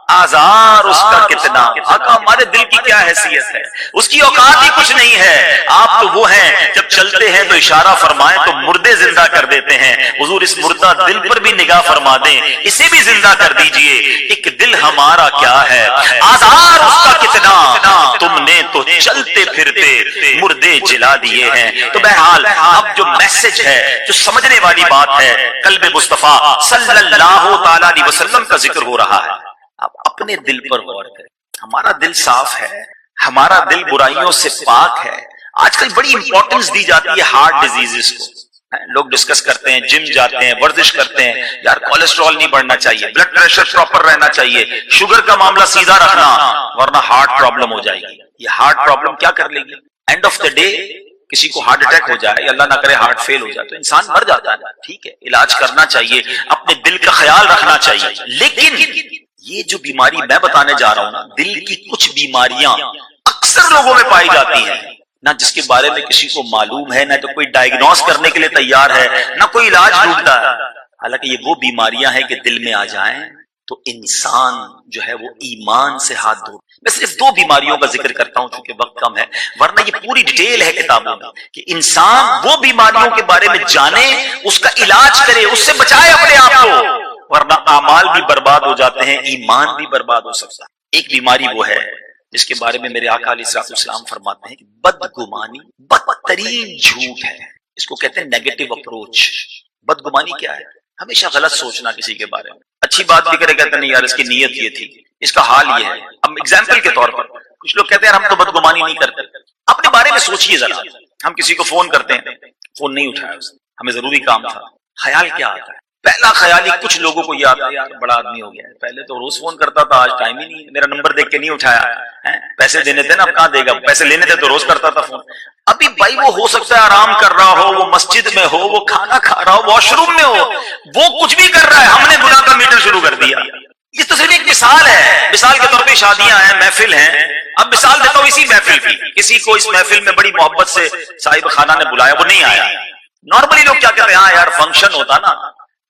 آزار اس کا کتنا. آقا ہمارے دل کی کیا حیثیت ہے, اس کی اوقات ہی کچھ نہیں ہے. آپ تو وہ ہیں جب چلتے ہیں تو اشارہ فرمائیں تو مردے زندہ کر دیتے ہیں. حضور اس مردہ دل پر بھی نگاہ فرما دیں, اسے بھی زندہ کر دیجئے. ایک دل ہمارا کیا ہے, آزار اس کا کتنا, تم نے تو چلتے پھرتے مردے جلا دیے ہیں. تو بہرحال اب جو میسج ہے, جو سمجھنے والی بات ہے, قلب مصطفیٰ صلی اللہ تعالی علیہ وسلم کا ذکر ہو رہا ہے. اب اپنے دل پر غور کریں. ہمارا دل صاف ہے, ہمارا دل برائیوں سے پاک ہے. آج کل بڑی امپورٹنس دی جاتی ہے ہارٹ ڈیزیزز کو. لوگ ڈسکس کرتے ہیں, جم جاتے ہیں, ورزش کرتے ہیں, یار کولیسٹرول نہیں بڑھنا چاہیے, بلڈ پریشر پراپر رہنا چاہیے, شوگر کا معاملہ سیدھا رکھنا ورنہ ہارٹ پرابلم ہو جائے گی. یہ ہارٹ پرابلم کیا کر لے گی؟ اینڈ آف دا ڈے کسی کو ہارٹ اٹیک ہو جائے یا اللہ نہ کرے ہارٹ فیل ہو جائے تو انسان مر جاتا ہے. ٹھیک ہے, علاج کرنا چاہیے, اپنے دل کا خیال رکھنا چاہیے. لیکن یہ جو بیماری میں بتانے جا رہا ہوں نا, دل کی کچھ بیماریاں اکثر لوگوں میں پائی جاتی ہیں, نہ جس کے بارے میں کسی کو معلوم ہے, نہ تو کوئی ڈائگنوز کرنے کے لیے تیار ہے, نہ کوئی علاج ڈھونڈتا ہے. حالانکہ یہ وہ بیماریاں ہیں کہ دل میں آ جائیں تو انسان جو ہے وہ ایمان سے ہاتھ دھو. میں صرف 2 بیماریوں کا ذکر کرتا ہوں چونکہ وقت کم ہے، ورنہ یہ پوری ڈیٹیل ہے کتابوں میں کہ انسان وہ بیماریوں کے بارے میں جانے، اس کا علاج کرے، اس سے بچائے اپنے آپ کو، ورنہ اعمال بھی برباد ہو جاتے ہیں، ایمان بھی برباد ہو سکتا ہے. ایک بیماری وہ ہے جس کے بارے میں میرے آقا علیہ السلام فرماتے ہیں کہ بدگمانی بدترین جھوٹ ہے. اس کو کہتے ہیں نیگیٹو اپروچ. بدگمانی کیا ہے؟ ہمیشہ غلط سوچنا کسی کے بارے میں. اچھی بات بھی کرے کہتے نہیں یار اس کی نیت یہ تھی، اس کا حال یہ ہے. اب ایگزامپل کے طور پر کچھ لوگ کہتے ہیں ہم تو بدگمانی نہیں کرتے. اپنے بارے میں سوچئے ذرا. ہم کسی کو فون کرتے ہیں، فون نہیں اٹھایا اس نے، ہمیں ضروری کام تھا. خیال کیا آتا ہے؟ پہلا خیال ہی کچھ لوگوں کو یہ آتا ہے یار بڑا آدمی ہو گیا ہے، پہلے تو روز فون کرتا تھا، آج ٹائم ہی نہیں ہے، میرا نمبر دیکھ کے نہیں اٹھایا. پیسے دینے تھے نا، اب کہاں دے گا؟ پیسے لینے تھے تو روز کرتا تھا فون. ابھی بھائی وہ ہو سکتا ہے آرام کر رہا ہو، وہ مسجد میں ہو، وہ کھانا کھا رہا ہو، واش روم میں ہو، وہ کچھ بھی کر رہا ہے، ہم نے گناہ کا میٹر شروع کر دیا. یہ تو صرف ایک مثال ہے. مثال کے طور پہ شادیاں ہیں، محفل ہیں. اب مثال دیتا ہوں اسی محفل کی. کسی کو اس محفل میں بڑی محبت سے صاحب خانہ نے بلایا، وہ نہیں آیا. نارملی لوگ کیا کہتے ہیں؟ ہاں یار فنکشن ہوتا نا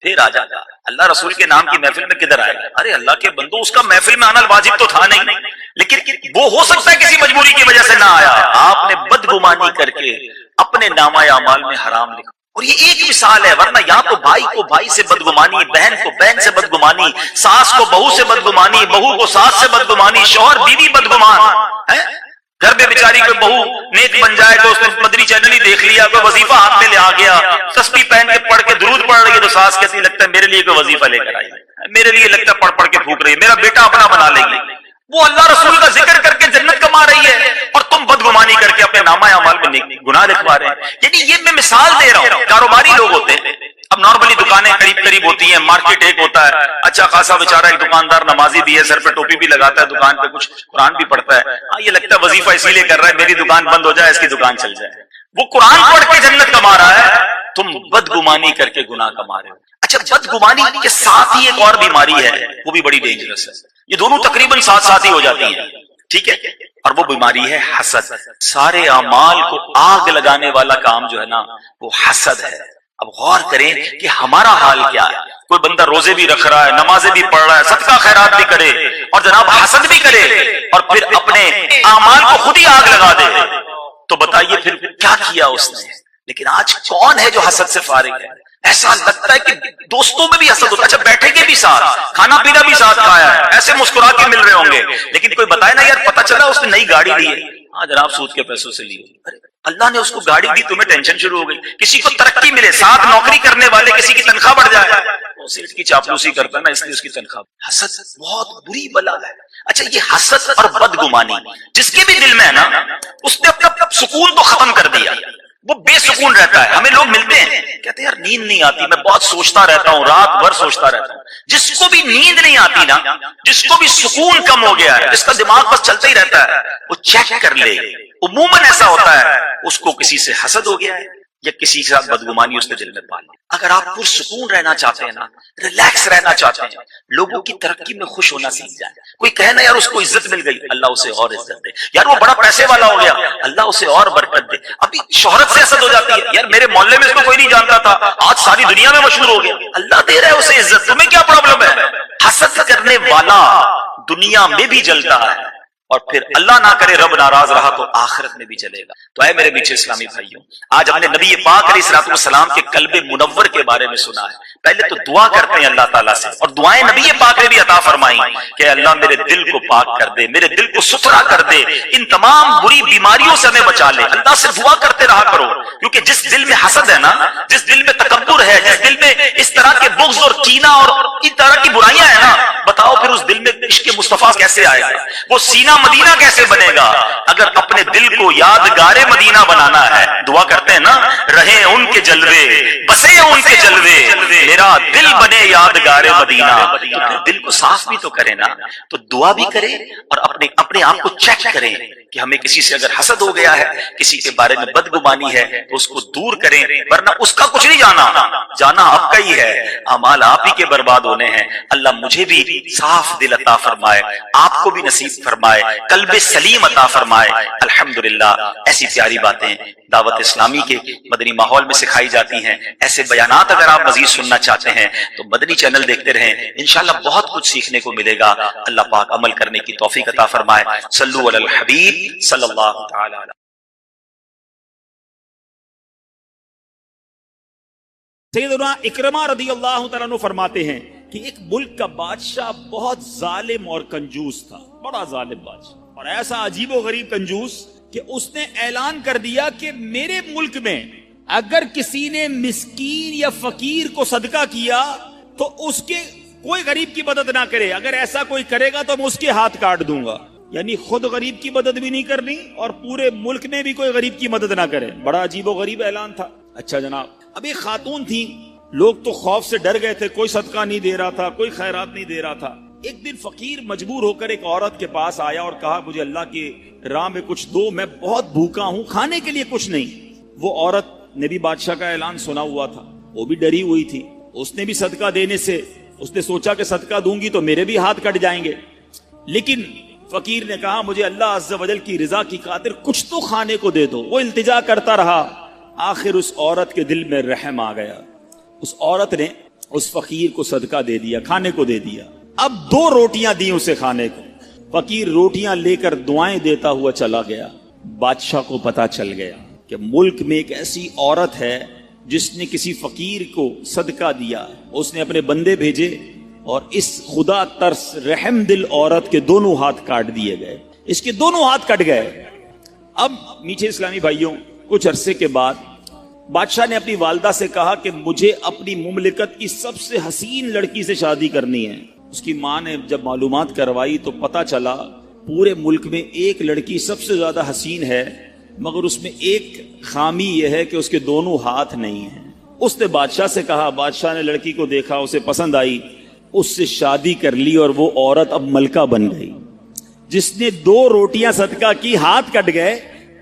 پھر آ جاتا. اللہ رسول کے نام کی محفل میں کدھر آئے گا؟ ارے اللہ کے بندو، اس کا محفل میں آنا واجب تو تھا نہیں، لیکن وہ ہو سکتا ہے کسی مجبوری کی وجہ سے نہ آیا. آپ نے بدگمانی کر کے اپنے نامہ اعمال میں حرام لکھا. اور یہ ایک مثال ہے، ورنہ یہاں تو بھائی کو بھائی سے بدگمانی، بہن کو بہن سے بدگمانی، ساس کو بہو سے بدگمانی، بہو کو ساس سے بدگمانی، شوہر بیوی بدگمان ہے. گھر میں بیچاری کوئی بہو نیک بن جائے تو اس نے مدری چینل ہی دیکھ لیا، کوئی وظیفہ ہاتھ میں لے آ گیا، تسبیح پہن کے پڑھ کے درود پڑھ رہی ہے تو ساس کہتی لگتا ہے میرے لیے کوئی وظیفہ لے کر آئی ہے، میرے لیے لگتا ہے پڑھ پڑھ کے پھونک رہی ہے، میرا بیٹا اپنا بنا لے گی. وہ اللہ رسول کا ذکر کر کے جنت کما رہی ہے اور تم بدگمانی کر کے اپنے نامہ اعمال میں گناہ لکھوا رہے ہیں. یعنی یہ میں مثال دے رہا ہوں. کاروباری لوگ ہوتے ہیں، اب نارملی دکانیں قریب قریب ہوتی ہیں، مارکیٹ ایک ہوتا ہے، اچھا خاصا بیچارہ ایک دکاندار نمازی بھی ہے، سر پہ ٹوپی بھی لگاتا ہے، دکان پہ کچھ قرآن بھی پڑھتا ہے. ہاں یہ لگتا ہے وظیفہ اسی لیے کر رہا ہے میری دکان بند ہو جائے اس کی دکان چل جائے. وہ قرآن پڑھ کے جنت کما رہا ہے، تم بدگمانی کر کے گناہ کما رہے ہو. اچھا بدگمانی کے ساتھ ہی ایک اور بیماری ہے، وہ بھی بڑی ڈینجرس ہے. یہ دونوں تقریباً ساتھ ساتھ ہی ہو جاتی ہیں، ٹھیک ہے؟ اور وہ بیماری ہے حسد. سارے اعمال کو آگ لگانے والا کام جو ہے نا وہ حسد ہے. اب غور کریں کہ ہمارا حال کیا ہے. کوئی بندہ روزے بھی رکھ رہا ہے، نمازیں بھی پڑھ رہا ہے، صدقہ خیرات بھی کرے اور جناب حسد بھی کرے اور پھر اپنے اعمال کو خود ہی آگ لگا دے. تو بتائیے پھر کیا کیا اس نے؟ لیکن آج کون ہے جو حسد سے فارغ ہے؟ ایسا لگتا ہے کہ دوستوں میں بھی حسد ہوتا ہے. اچھا بیٹھے گے بھی ساتھ، کھانا پینا بھی ساتھ کھایا ہے، ایسے مسکرا کے مل رہے ہوں گے، لیکن کوئی بتائے نا یار پتہ چلا اس نے نئی گاڑی لی ہے. ہاں جناب سود کے پیسوں سے لی. اللہ نے اس کو گاڑی دی، تمہیں ٹینشن شروع ہو گئی. کسی کو ترقی ملے، ساتھ نوکری کرنے والے کسی کی تنخواہ بڑھ جائے، وہ صرف کی چاپلوسی کرتا ہے نا اس لیے اس کی تنخواہ. حسد بہت بری بلا ہے. اچھا یہ حسد اور بدگمانی جس کے بھی دل میں ہے نا، اس نے اپنا سکون تو ختم کر دیا، وہ بے سکون رہتا ہے. ہمیں لوگ ملتے ہیں کہتے ہیں یار نیند نہیں آتی، میں بہت سوچتا رہتا ہوں، رات بھر سوچتا رہتا ہوں. جس کو بھی نیند نہیں آتی نا، جس کو بھی سکون کم ہو گیا ہے، جس کا دماغ بس چلتا ہی رہتا ہے، وہ چیک کر لے. عموماً ایسا ہوتا ہے اس کو کسی سے حسد ہو گیا ہے یا کسی کے ساتھ بدگمانی اس نے دل میں پال لی. اگر آپ پرسکون رہنا چاہتے ہیں نا، ریلیکس رہنا چاہتے ہیں، لوگوں کی ترقی میں خوش ہونا سیکھ جائیں. کوئی کہے نا یار اس کو عزت مل گئی، اللہ اسے اور عزت دے. یار وہ بڑا پیسے والا ہو گیا، اللہ اسے اور برکت دے. ابھی شہرت سے حسد ہو جاتی ہے، یار میرے محلے میں اس کو کوئی نہیں جانتا تھا، آج ساری دنیا میں مشہور ہو گیا. اللہ دے رہا ہے اسے عزت، تمہیں کیا پرابلم ہے؟ حسد کرنے والا دنیا میں بھی جلتا ہے اور پھر اللہ نہ کرے رب ناراض رہا تو آخرت میں بھی چلے گا. تو اے میرے میٹھے اسلامی بھائیوں، آج ہم نے نبی پاک علیہ الصلوۃ والسلام کے قلب منور کے بارے میں سنا ہے. پہلے تو دعا کرتے ہیں اللہ تعالیٰ سے، اور دعائیں نبی پاک نے بھی عطا فرمائی کہ اللہ میرے دل کو پاک کر دے، میرے دل کو ستھرا کر دے، ان تمام بری بیماریوں سے ہمیں بچا لے. اللہ سے دعا کرتے رہا کرو، کیونکہ جس دل میں حسد ہے نا، جس دل میں تکبر ہے، جس دل میں اس طرح کے بغض اور کینہ اور ان طرح کی برائیاں ہیں نا، بتاؤ پھر اس دل میں عشق مصطفیٰ کیسے آئے گا؟ وہ سینہ مدینہ کیسے بنے گا؟ اگر اپنے دل کو یادگار مدینہ بنانا ہے، دعا کرتے ہیں نا، رہے ان کے جلوے، بسے ان کے جلوے، میرا دل بنے یادگار مدینہ. تو پھر دل کو صاف بھی تو کرے نا، تو دعا بھی کرے اور اپنے آپ کو چیک کرے کہ ہمیں کسی سے اگر حسد ہو گیا ہے، کسی کے بارے میں بدگمانی ہے تو اس کو دور کریں، ورنہ اس کا کچھ نہیں جانا آپ کا ہی ہے، اعمال آپ ہی کے برباد ہونے ہیں۔ اللہ مجھے بھی صاف دل عطا فرمائے، آپ کو بھی نصیب فرمائے، قلب سلیم عطا فرمائے۔ الحمدللہ ایسی پیاری باتیں دعوت اسلامی کے مدنی ماحول میں سکھائی جاتی ہیں۔ ایسے بیانات اگر آپ مزید سننا چاہتے ہیں تو مدنی چینل دیکھتے رہیں، انشاءاللہ بہت کچھ سیکھنے کو ملے گا۔ اللہ پاک عمل کرنے کی توفیق عطا فرمائے۔ صلو علی الحبیب صلی اللہ تعالی علیہ۔ سیدنا اکرمہ رضی اللہ تعالیٰ عنہ فرماتے ہیں کہ ایک ملک کا بادشاہ بہت ظالم اور کنجوس تھا، بڑا ظالم بادشاہ، اور ایسا عجیب و غریب کنجوس کہ اس نے اعلان کر دیا کہ میرے ملک میں اگر کسی نے مسکین یا فقیر کو صدقہ کیا تو اس کے کوئی غریب کی مدد نہ کرے، اگر ایسا کوئی کرے گا تو میں اس کے ہاتھ کاٹ دوں گا۔ یعنی خود غریب کی مدد بھی نہیں کرنی اور پورے ملک میں بھی کوئی غریب کی مدد نہ کرے۔ بڑا عجیب و غریب اعلان تھا۔ اچھا جناب، اب ایک خاتون تھی، لوگ تو خوف سے ڈر گئے تھے، کوئی صدقہ نہیں دے رہا تھا، کوئی خیرات نہیں دے رہا تھا۔ ایک دن فقیر مجبور ہو کر ایک عورت کے پاس آیا اور کہا مجھے اللہ کی راہ میں کچھ دو، میں بہت بھوکا ہوں، کھانے کے لیے کچھ نہیں۔ وہ عورت نے بھی بادشاہ کا اعلان سنا ہوا تھا، وہ بھی ڈری ہوئی تھی، اس نے بھی صدقہ دینے سے اس نے سوچا کہ صدقہ دوں گی تو میرے بھی ہاتھ کٹ جائیں گے، لیکن فقیر نے کہا مجھے اللہ عز و جل کی رضا کی خاطر کچھ تو کھانے کو دے دو۔ وہ التجا کرتا رہا، آخر اس عورت کے دل میں رحم آ گیا، اس عورت نے اس فقیر کو صدقہ دے دیا، کھانے کو دے دیا۔ اب 2 روٹیاں دی اسے کھانے کو، فقیر روٹیاں لے کر دعائیں دیتا ہوا چلا گیا۔ بادشاہ کو پتا چل گیا کہ ملک میں ایک ایسی عورت ہے جس نے کسی فقیر کو صدقہ دیا۔ اس نے اپنے بندے بھیجے اور اس خدا ترس رحم دل عورت کے دونوں ہاتھ کاٹ دیے گئے، اس کے دونوں ہاتھ کٹ گئے۔ اب میٹھے اسلامی بھائیوں، کچھ عرصے کے بعد بادشاہ نے اپنی والدہ سے کہا کہ مجھے اپنی مملکت کی سب سے حسین لڑکی سے شادی کرنی ہے۔ اس کی ماں نے جب معلومات کروائی تو پتا چلا پورے ملک میں ایک لڑکی سب سے زیادہ حسین ہے، مگر اس میں ایک خامی یہ ہے کہ اس کے دونوں ہاتھ نہیں ہیں۔ اس نے بادشاہ سے کہا، بادشاہ نے لڑکی کو دیکھا، اسے پسند آئی، اس سے شادی کر لی اور وہ عورت اب ملکہ بن گئی۔ جس نے 2 روٹیاں صدقہ کی، ہاتھ کٹ گئے،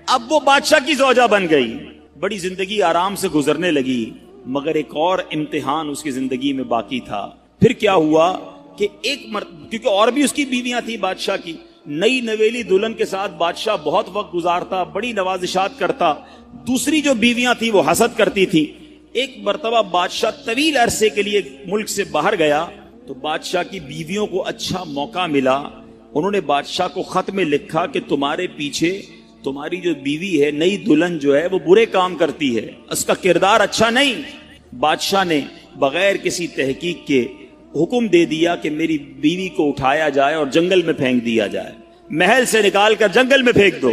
اب وہ بادشاہ کی زوجہ بن گئی۔ بڑی زندگی آرام سے گزرنے لگی، مگر ایک اور امتحان اس کی زندگی میں باقی تھا۔ پھر کیا ہوا کہ کیونکہ اور بھی اس کی بیویاں تھیں بادشاہ کی، نئی نویلی دلہن کے ساتھ بادشاہ بہت وقت گزارتا، بڑی نوازشات کرتا، دوسری جو بیویاں تھیں وہ حسد کرتی تھی۔ ایک مرتبہ بادشاہ طویل عرصے کے لیے ملک سے باہر گیا تو بادشاہ کی بیویوں کو اچھا موقع ملا، انہوں نے بادشاہ کو خط میں لکھا کہ تمہارے پیچھے تمہاری جو بیوی ہے، نئی دلہن جو ہے، وہ برے کام کرتی ہے، اس کا کردار اچھا نہیں۔ بادشاہ نے بغیر کسی تحقیق کے حکم دے دیا کہ میری بیوی کو اٹھایا جائے اور جنگل میں پھینک دیا جائے، محل سے نکال کر جنگل میں پھینک دو۔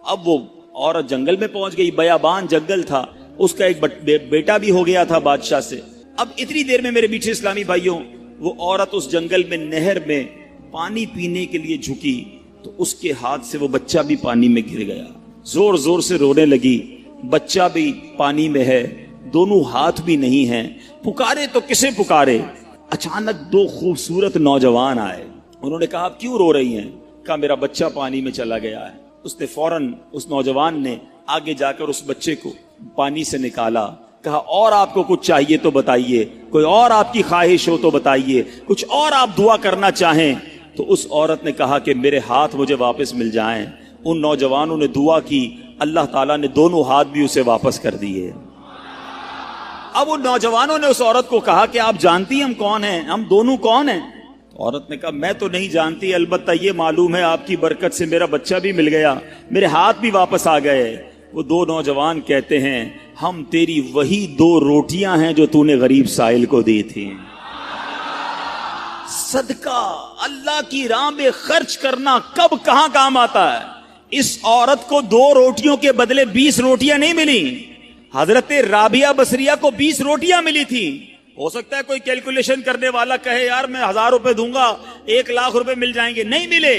اب وہ عورت جنگل میں پہنچ گئی، بیابان جنگل تھا، اس کا ایک بیٹا بھی ہو گیا تھا بادشاہ سے۔ اب اتنی دیر میں میرے میٹھے اسلامی بھائیوں، وہ عورت اس جنگل میں نہر میں پانی پینے کے لیے جھکی تو اس کے ہاتھ سے وہ بچہ بھی پانی میں گر گیا، زور زور سے رونے لگی، بچہ بھی پانی میں ہے، دونوں ہاتھ بھی نہیں ہیں، پکارے تو کسے پکارے؟ اچانک 2 خوبصورت نوجوان آئے، انہوں نے کہا آپ کیوں رو رہی ہیں؟ کہا میرا بچہ پانی میں چلا گیا ہے۔ اس نے فوراً اس نوجوان نے آگے جا کر اس بچے کو پانی سے نکالا، کہا اور آپ کو کچھ چاہیے تو بتائیے، کوئی اور آپ کی خواہش ہو تو بتائیے، کچھ اور آپ دعا کرنا چاہیں تو۔ اس عورت نے کہا کہ میرے ہاتھ مجھے واپس مل جائیں۔ ان نوجوانوں نے دعا کی، اللہ تعالیٰ نے دونوں ہاتھ بھی اسے واپس کر دیے۔ اب ان نوجوانوں نے اس عورت کو کہا کہ آپ جانتی ہیں ہم کون ہیں، ہم دونوں کون ہیں؟ عورت نے کہا میں تو نہیں جانتی، البتہ یہ معلوم ہے آپ کی برکت سے میرا بچہ بھی مل گیا، میرے ہاتھ بھی واپس آ گئے۔ وہ 2 نوجوان کہتے ہیں ہم تیری وہی 2 روٹیاں ہیں جو تو نے غریب سائل کو دی تھی۔ صدقہ اللہ کی راہ میں خرچ کرنا کب کہاں کام آتا ہے؟ اس عورت کو 2 روٹیوں کے بدلے 20 روٹیاں نہیں ملی، حضرت رابعہ بصریہ کو 20 روٹیاں ملی تھی۔ ہو سکتا ہے کوئی کیلکولیشن کرنے والا کہے یار میں 1000 روپے دوں گا 1 لاکھ روپے مل جائیں گے، نہیں ملے،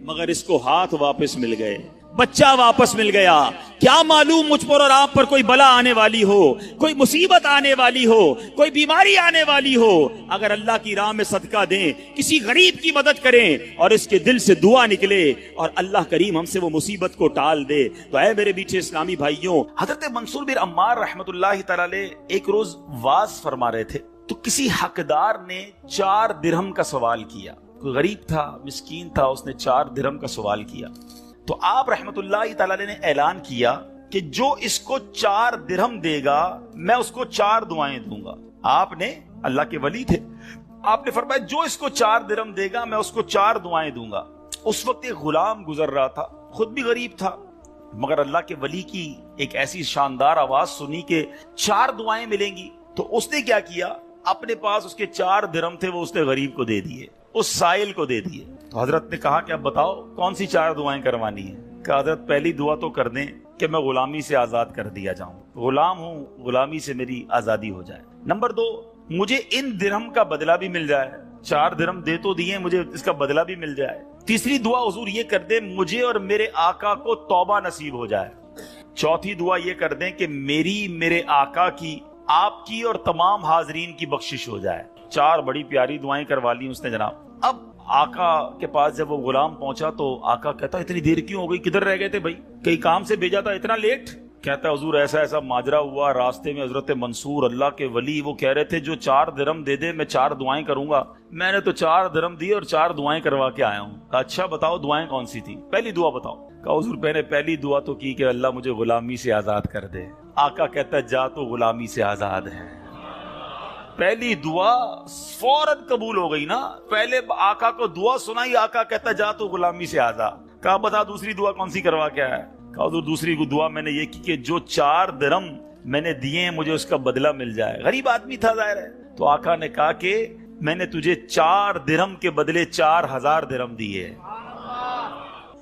مگر اس کو ہاتھ واپس مل گئے، بچہ واپس مل گیا۔ کیا معلوم مجھ پر اور آپ پر کوئی بلا آنے والی ہو, کوئی مصیبت آنے والی ہو, کوئی بیماری آنے والی ہو. اگر اللہ کی راہ میں صدقہ دیں, کسی غریب کی مدد کریں اور اس کے دل سے دعا نکلے اور اللہ کریم ہم سے وہ مصیبت کو ٹال دے, تو اے میرے میٹھے اسلامی بھائیوں, حضرت منصور بن عمار رحمت اللہ تعالی علیہ ایک روز واز فرما رہے تھے, تو کسی حقدار نے 4 درہم کا سوال کیا. کوئی غریب تھا, مسکین تھا, اس نے 4 درہم کا سوال کیا. تو آپ رحمت اللہ تعالی علیہ نے اعلان کیا کہ جو اس کو 4 درہم دے گا میں اس کو 4 دعائیں دوں گا. آپ نے, اللہ کے ولی تھے, آپ نے فرمایا جو اس کو 4 درہم دے گا میں اس کو 4 دعائیں دوں گا. اس وقت ایک غلام گزر رہا تھا, خود بھی غریب تھا, مگر اللہ کے ولی کی ایک ایسی شاندار آواز سنی کہ 4 دعائیں ملیں گی. تو اس نے کیا کیا, اپنے پاس اس کے 4 درہم تھے وہ اس نے غریب کو دے دیے, اس سائل کو دے دیے. تو حضرت نے کہا کہ اب بتاؤ کون سی 4 دعائیں کروانی ہیں. کہ حضرت پہلی دعا تو کر دیں کہ میں غلامی سے آزاد کر دیا جاؤں, غلام ہوں, غلامی سے میری آزادی ہو جائے. نمبر 2, مجھے ان درہم کا بدلہ بھی مل جائے, 4 درہم دے تو دیے, مجھے اس کا بدلہ بھی مل جائے. تیسری دعا حضور یہ کر دیں مجھے اور میرے آقا کو توبہ نصیب ہو جائے. چوتھی دعا یہ کر دیں کہ میری, میرے آقا کی, آپ کی اور تمام حاضرین کی بخشش ہو جائے. 4 بڑی پیاری دعائیں کروا لی اس نے جناب. اب آقا کے پاس جب وہ غلام پہنچا تو آقا کہتا اتنی دیر کیوں ہو گئی, کدھر رہ گئے تھے بھائی, کئی کام سے بھیجا تھا, اتنا لیٹ. کہتا حضور ایسا ایسا ماجرا ہوا, راستے میں حضرت منصور اللہ کے ولی وہ کہہ رہے تھے جو 4 درہم دے دے میں 4 دعائیں کروں گا, میں نے تو 4 درہم دی اور 4 دعائیں کروا کے آیا ہوں. اچھا بتاؤ دعائیں کون سی تھی, پہلی دعا بتاؤ. کہا حضور میں نے پہلی دعا تو کی کہ اللہ مجھے غلامی سے آزاد کر دے. آقا کہتا جا تو غلامی سے آزاد ہے. پہلی دعا فوراً قبول ہو گئی نا, پہلے آقا کو دعا سنائی, آقا کہتا جا تو غلامی سے آزاد. کہا بتا دوسری دعا کون سی کروا کے آیا. کہا حضور دوسری دعا میں نے یہ کی کہ جو 4 درہم میں نے دیے ہیں مجھے اس کا بدلہ مل جائے. غریب آدمی تھا ظاہر ہے. تو آقا نے کہا کہ میں نے تجھے 4 درہم کے بدلے 4000 درہم دیے.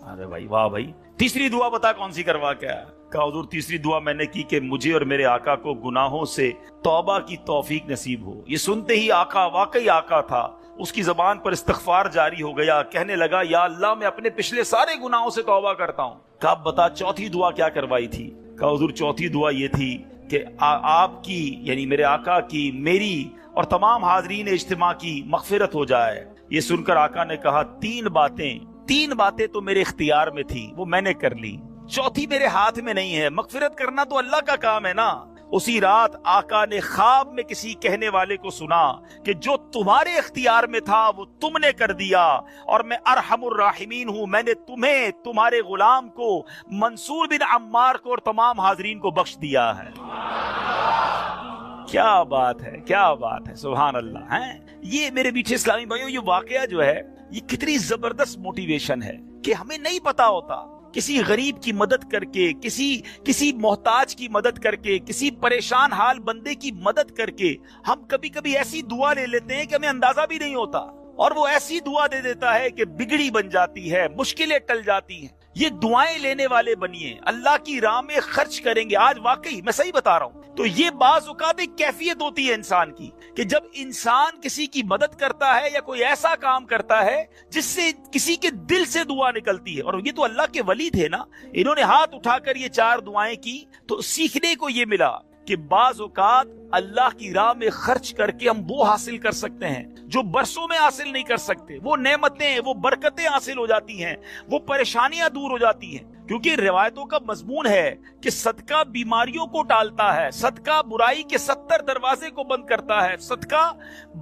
ارے بھائی واہ بھائی. تیسری دعا بتا کون سی کروا کے آیا. کہا حضور تیسری دعا میں نے کی کہ مجھے اور میرے آقا کو گناہوں سے توبہ کی توفیق نصیب ہو. یہ سنتے ہی آقا واقعی آقا تھا, اس کی زبان پر استغفار جاری ہو گیا, کہنے لگا یا اللہ میں اپنے پچھلے سارے گناہوں سے توبہ کرتا ہوں. کہا بتا چوتھی دعا کیا کروائی تھی. کہا حضور چوتھی دعا یہ تھی کہ آپ کی یعنی میرے آقا کی, میری اور تمام حاضرین اجتماع کی مغفرت ہو جائے. یہ سن کر آقا نے کہا 3 باتیں تو میرے اختیار میں تھی وہ میں نے کر لی, چوتھی میرے ہاتھ میں نہیں ہے. مغفرت کرنا تو اللہ کا کام ہے نا. اسی رات آقا نے خواب میں کسی کہنے والے کو سنا کہ جو تمہارے اختیار میں تھا وہ تم نے کر دیا, اور میں ارحم الراحمین ہوں, میں نے تمہیں, تمہارے غلام کو, منصور بن عمار کو اور تمام حاضرین کو بخش دیا ہے. کیا بات ہے, کیا بات ہے, سبحان اللہ. ہیں یہ میرے میٹھے اسلامی بھائیوں, یہ واقعہ جو ہے یہ کتنی زبردست موٹیویشن ہے کہ ہمیں نہیں پتا ہوتا, کسی غریب کی مدد کر کے, کسی محتاج کی مدد کر کے, کسی پریشان حال بندے کی مدد کر کے ہم کبھی کبھی ایسی دعا لے لیتے ہیں کہ ہمیں اندازہ بھی نہیں ہوتا, اور وہ ایسی دعا دے دیتا ہے کہ بگڑی بن جاتی ہے, مشکلیں ٹل جاتی ہیں. یہ دعائیں لینے والے بنیے, اللہ کی راہ میں خرچ کریں گے. آج واقعی میں صحیح بتا رہا ہوں, تو یہ بعض اوقات ایک کیفیت ہوتی ہے انسان کی کہ جب انسان کسی کی مدد کرتا ہے یا کوئی ایسا کام کرتا ہے جس سے کسی کے دل سے دعا نکلتی ہے. اور یہ تو اللہ کے ولی تھے نا, انہوں نے ہاتھ اٹھا کر یہ 4 دعائیں کی, تو سیکھنے کو یہ ملا کہ بعض اوقات اللہ کی راہ میں خرچ کر کے ہم وہ حاصل کر سکتے ہیں جو برسوں میں حاصل نہیں کر سکتے. وہ نعمتیں, وہ برکتیں حاصل ہو جاتی ہیں, وہ پریشانیاں دور ہو جاتی ہیں. کیونکہ روایتوں کا مضمون ہے کہ صدقہ بیماریوں کو ٹالتا ہے, صدقہ برائی کے 70 دروازے کو بند کرتا ہے, صدقہ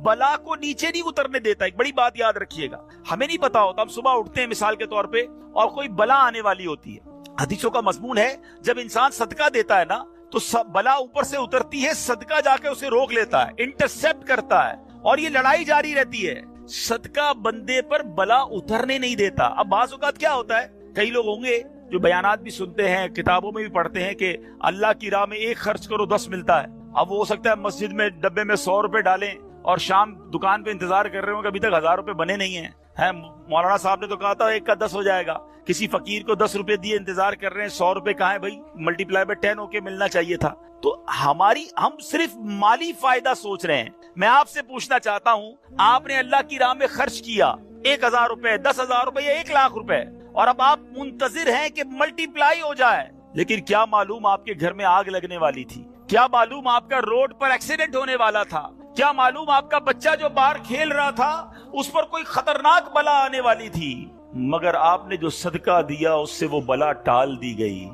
بلا کو نیچے نہیں اترنے دیتا. ایک بڑی بات یاد رکھیے گا, ہمیں نہیں پتا ہوتا, ہم صبح اٹھتے ہیں مثال کے طور پہ اور کوئی بلا آنے والی ہوتی ہے. حدیثوں کا مضمون ہے جب انسان صدقہ دیتا ہے نا تو بلا اوپر سے اترتی ہے, صدقہ جا کے اسے روک لیتا ہے, انٹرسپٹ کرتا ہے, اور یہ لڑائی جاری رہتی ہے. صدقہ بندے پر بلا اترنے نہیں دیتا. اب بعض اوقات کیا ہوتا ہے, کئی لوگ ہوں گے جو بیانات بھی سنتے ہیں, کتابوں میں بھی پڑھتے ہیں کہ اللہ کی راہ میں 1 خرچ کرو 10 ملتا ہے. اب وہ ہو سکتا ہے مسجد میں ڈبے میں 100 روپے ڈالیں اور شام دکان پہ انتظار کر رہے ہوں کہ ابھی تک 1000 روپے بنے نہیں ہیں. مولانا صاحب نے تو کہا تھا 1 کا 10 ہو جائے گا. کسی فقیر کو 10 روپے دیے, انتظار کر رہے ہیں, 100 روپے کہاں ہے بھائی, ملٹی پلائی بائی 10 ہو کے ملنا چاہیے تھا. تو ہم صرف مالی فائدہ سوچ رہے ہیں. میں آپ سے پوچھنا چاہتا ہوں, آپ نے اللہ کی راہ میں خرچ کیا 1000 روپے, 10,000 روپے یا 1 لاکھ روپے, اور اب آپ منتظر ہیں کہ ملٹی پلائی ہو جائے, لیکن کیا معلوم آپ کے گھر میں آگ لگنے والی تھی، کیا معلوم آپ کا روڈ پر ایکسیڈنٹ ہونے والا تھا، کیا معلوم آپ کا بچہ جو باہر کھیل رہا تھا اس پر کوئی خطرناک بلا آنے والی تھی، مگر آپ نے جو صدقہ دیا اس سے وہ بلا ٹال دی گئی۔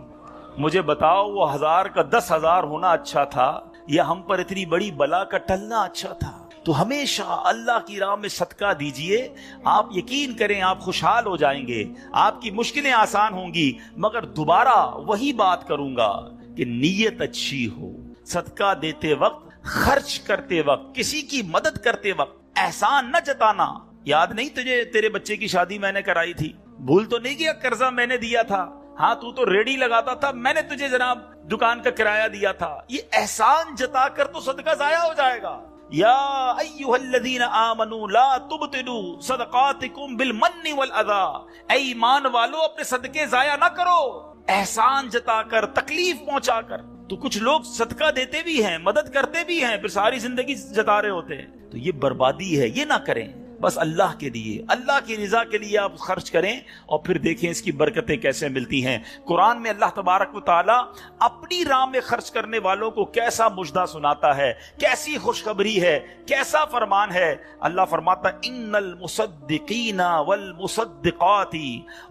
مجھے بتاؤ وہ 1000 کا 10,000 ہونا اچھا تھا یا ہم پر اتنی بڑی بلا کا ٹلنا اچھا تھا؟ تو ہمیشہ اللہ کی راہ میں صدقہ دیجئے، آپ یقین کریں آپ خوشحال ہو جائیں گے، آپ کی مشکلیں آسان ہوں گی۔ مگر دوبارہ وہی بات کروں گا کہ نیت اچھی ہو، صدقہ دیتے وقت، خرچ کرتے وقت، کسی کی مدد کرتے وقت احسان نہ جتانا۔ یاد نہیں تجھے تیرے بچے کی شادی میں نے کرائی تھی؟ بھول تو نہیں کیا قرضہ میں نے دیا تھا؟ ہاں تو ریڈی لگاتا تھا، میں نے تجھے جناب دکان کا کرایہ دیا تھا۔ یہ احسان جتا کر تو صدقہ ضائع ہو جائے گا۔ یا ایھا الذین آمنوا لا تبطلوا صدقاتکم بالمن والاذی، اے ایمان والو اپنے صدقے ضائع نہ کرو احسان جتا کر، تکلیف پہنچا کر۔ تو کچھ لوگ صدقہ دیتے بھی ہیں، مدد کرتے بھی ہیں، پھر ساری زندگی جتا رہے ہوتے ہیں، تو یہ بربادی ہے، یہ نہ کریں۔ بس اللہ کے لیے، اللہ کی رضا کے لیے آپ خرچ کریں اور پھر دیکھیں اس کی برکتیں کیسے ملتی ہیں۔ قرآن میں اللہ تبارک و تعالی اپنی راہ میں خرچ کرنے والوں کو کیسا مژدہ سناتا ہے، کیسی خوشخبری ہے، کیسا فرمان ہے۔ اللہ فرماتا ان المصدقین والمصدقات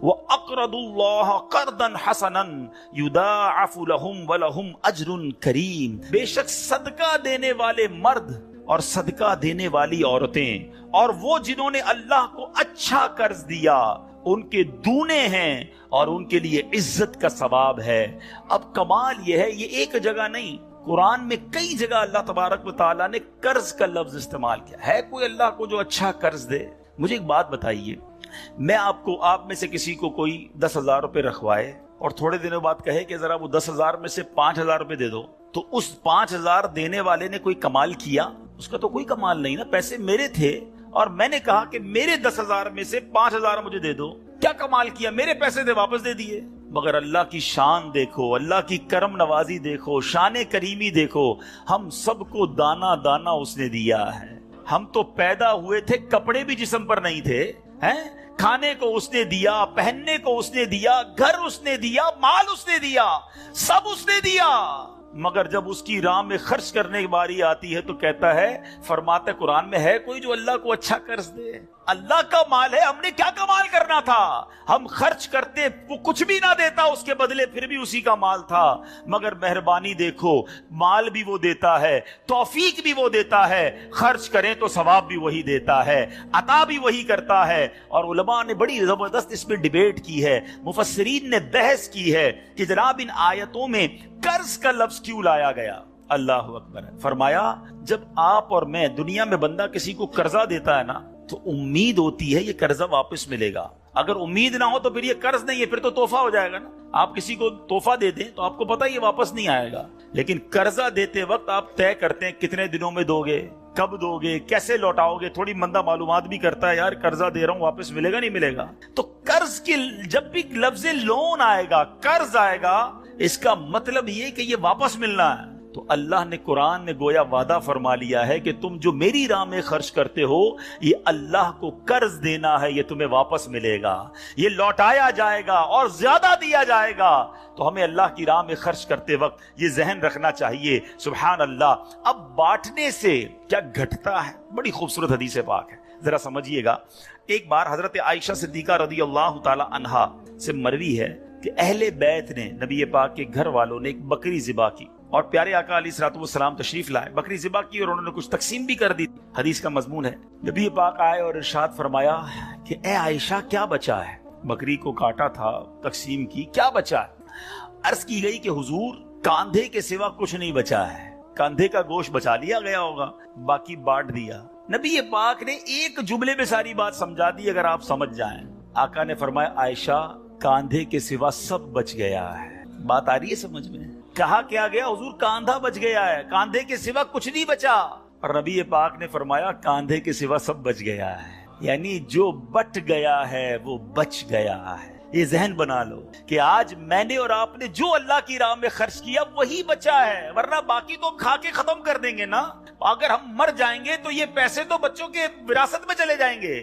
واقرضوا اللہ قرضا حسنا یضاعف لهم ولهم اجر کریم، بے شک صدقہ دینے والے مرد اور صدقہ دینے والی عورتیں اور وہ جنہوں نے اللہ کو اچھا قرض دیا ان کے دونے ہیں اور ان کے لیے عزت کا ثواب ہے۔ اب کمال یہ ہے، یہ ایک جگہ نہیں، قرآن میں کئی جگہ اللہ تبارک و تعالیٰ نے قرض کا لفظ استعمال کیا ہے۔ کوئی اللہ کو جو اچھا قرض دے؟ مجھے ایک بات بتائیے، میں آپ میں سے کسی کو کوئی 10,000 روپے رکھوائے اور تھوڑے دنوں بعد کہے کہ ذرا وہ 10,000 میں سے 5,000 روپے دے دو، تو اس 5,000 دینے والے نے کوئی کمال کیا؟ اس کا تو کوئی کمال نہیں نا، پیسے میرے تھے اور میں نے کہا کہ میرے 10,000 میں سے 5,000 مجھے دے دو، کیا کمال کیا؟ میرے پیسے تھے واپس دے دیے۔ مگر اللہ کی شان دیکھو، اللہ کی کرم نوازی دیکھو، شان کریمی دیکھو، ہم سب کو دانا دانا اس نے دیا ہے۔ ہم تو پیدا ہوئے تھے، کپڑے بھی جسم پر نہیں تھے، ہیں؟ کھانے کو اس نے دیا، پہننے کو اس نے دیا، گھر اس نے دیا، مال اس نے دیا، سب اس نے دیا۔ مگر جب اس کی راہ میں خرچ کرنے کی باری آتی ہے تو کہتا ہے، فرماتا ہے قرآن میں، ہے کوئی جو اللہ کو اچھا قرض دے؟ اللہ کا مال ہے، ہم نے کیا کمال کرنا تھا؟ ہم خرچ کرتے، وہ کچھ بھی نہ دیتا اس کے بدلے، پھر بھی اسی کا مال تھا۔ مگر مہربانی دیکھو، مال بھی وہ دیتا ہے، توفیق بھی وہ دیتا ہے، خرچ کریں تو ثواب بھی وہی دیتا ہے، عطا بھی وہی کرتا ہے۔ اور علماء نے بڑی زبردست اس میں ڈیبیٹ کی ہے، مفسرین نے بحث کی ہے کہ جناب ان آیتوں میں قرض کا لفظ کیوں لایا گیا؟ اللہ اکبر۔ فرمایا جب آپ اور میں، دنیا میں بندہ کسی کو قرضہ دیتا ہے نا تو امید ہوتی ہے یہ قرضہ واپس ملے گا۔ اگر امید نہ ہو تو پھر یہ قرض نہیں ہے، پھر تو تحفہ ہو جائے گا نا۔ آپ کسی کو تحفہ دے دیں تو آپ کو پتہ یہ واپس نہیں آئے گا، لیکن قرضہ دیتے وقت آپ طے کرتے ہیں کتنے دنوں میں دو گے، کب دو گے، کیسے لوٹاؤ گے، تھوڑی بندہ معلومات بھی کرتا ہے، یار قرضہ دے رہا ہوں واپس ملے گا نہیں ملے گا۔ تو قرض کی جب بھی لفظ لون آئے گا، قرض آئے گا، اس کا مطلب یہ کہ یہ واپس ملنا ہے۔ تو اللہ نے قرآن میں گویا وعدہ فرما لیا ہے کہ تم جو میری راہ میں خرچ کرتے ہو، یہ اللہ کو قرض دینا ہے، یہ تمہیں واپس ملے گا، یہ لوٹایا جائے گا اور زیادہ دیا جائے گا۔ تو ہمیں اللہ کی راہ میں خرچ کرتے وقت یہ ذہن رکھنا چاہیے۔ سبحان اللہ۔ اب بانٹنے سے کیا گھٹتا ہے؟ بڑی خوبصورت حدیث پاک ہے، ذرا سمجھیے گا۔ ایک بار حضرت عائشہ صدیقہ رضی اللہ تعالی عنہا سے مروی ہے کہ اہل بیت نے، نبی پاک کے گھر والوں نے ایک بکری ذبح کی اور پیارے آقا علیہ الصلوۃ والسلام تشریف لائے، بکری ذبح کی اور انہوں نے کچھ تقسیم بھی کر دی۔ حدیث کا مضمون ہے، نبی پاک آئے اور ارشاد فرمایا کہ اے عائشہ کیا بچا ہے؟ بکری کو کاٹا تھا، تقسیم کی، کیا بچا ہے؟ عرض کی گئی کہ حضور کاندھے کے سوا کچھ نہیں بچا ہے، کاندھے کا گوشت بچا لیا گیا ہوگا، باقی بانٹ دیا۔ نبی پاک نے ایک جملے میں ساری بات سمجھا دی، اگر آپ سمجھ جائیں۔ آقا نے فرمایا عائشہ کاندھے کے سوا سب بچ گیا ہے۔ بات آ رہی ہے سمجھ میں؟ کہا کیا گیا؟ حضور کاندھا بچ گیا ہے، کاندھے کے سوا کچھ نہیں بچا۔ اور نبی پاک نے فرمایا کاندھے کے سوا سب بچ گیا ہے، یعنی جو بٹ گیا ہے وہ بچ گیا ہے۔ یہ ذہن بنا لو کہ آج میں نے اور آپ نے جو اللہ کی راہ میں خرچ کیا وہی بچا ہے، ورنہ باقی تو ہم کھا کے ختم کر دیں گے نا۔ اگر ہم مر جائیں گے تو یہ پیسے تو بچوں کے وراثت میں چلے جائیں گے۔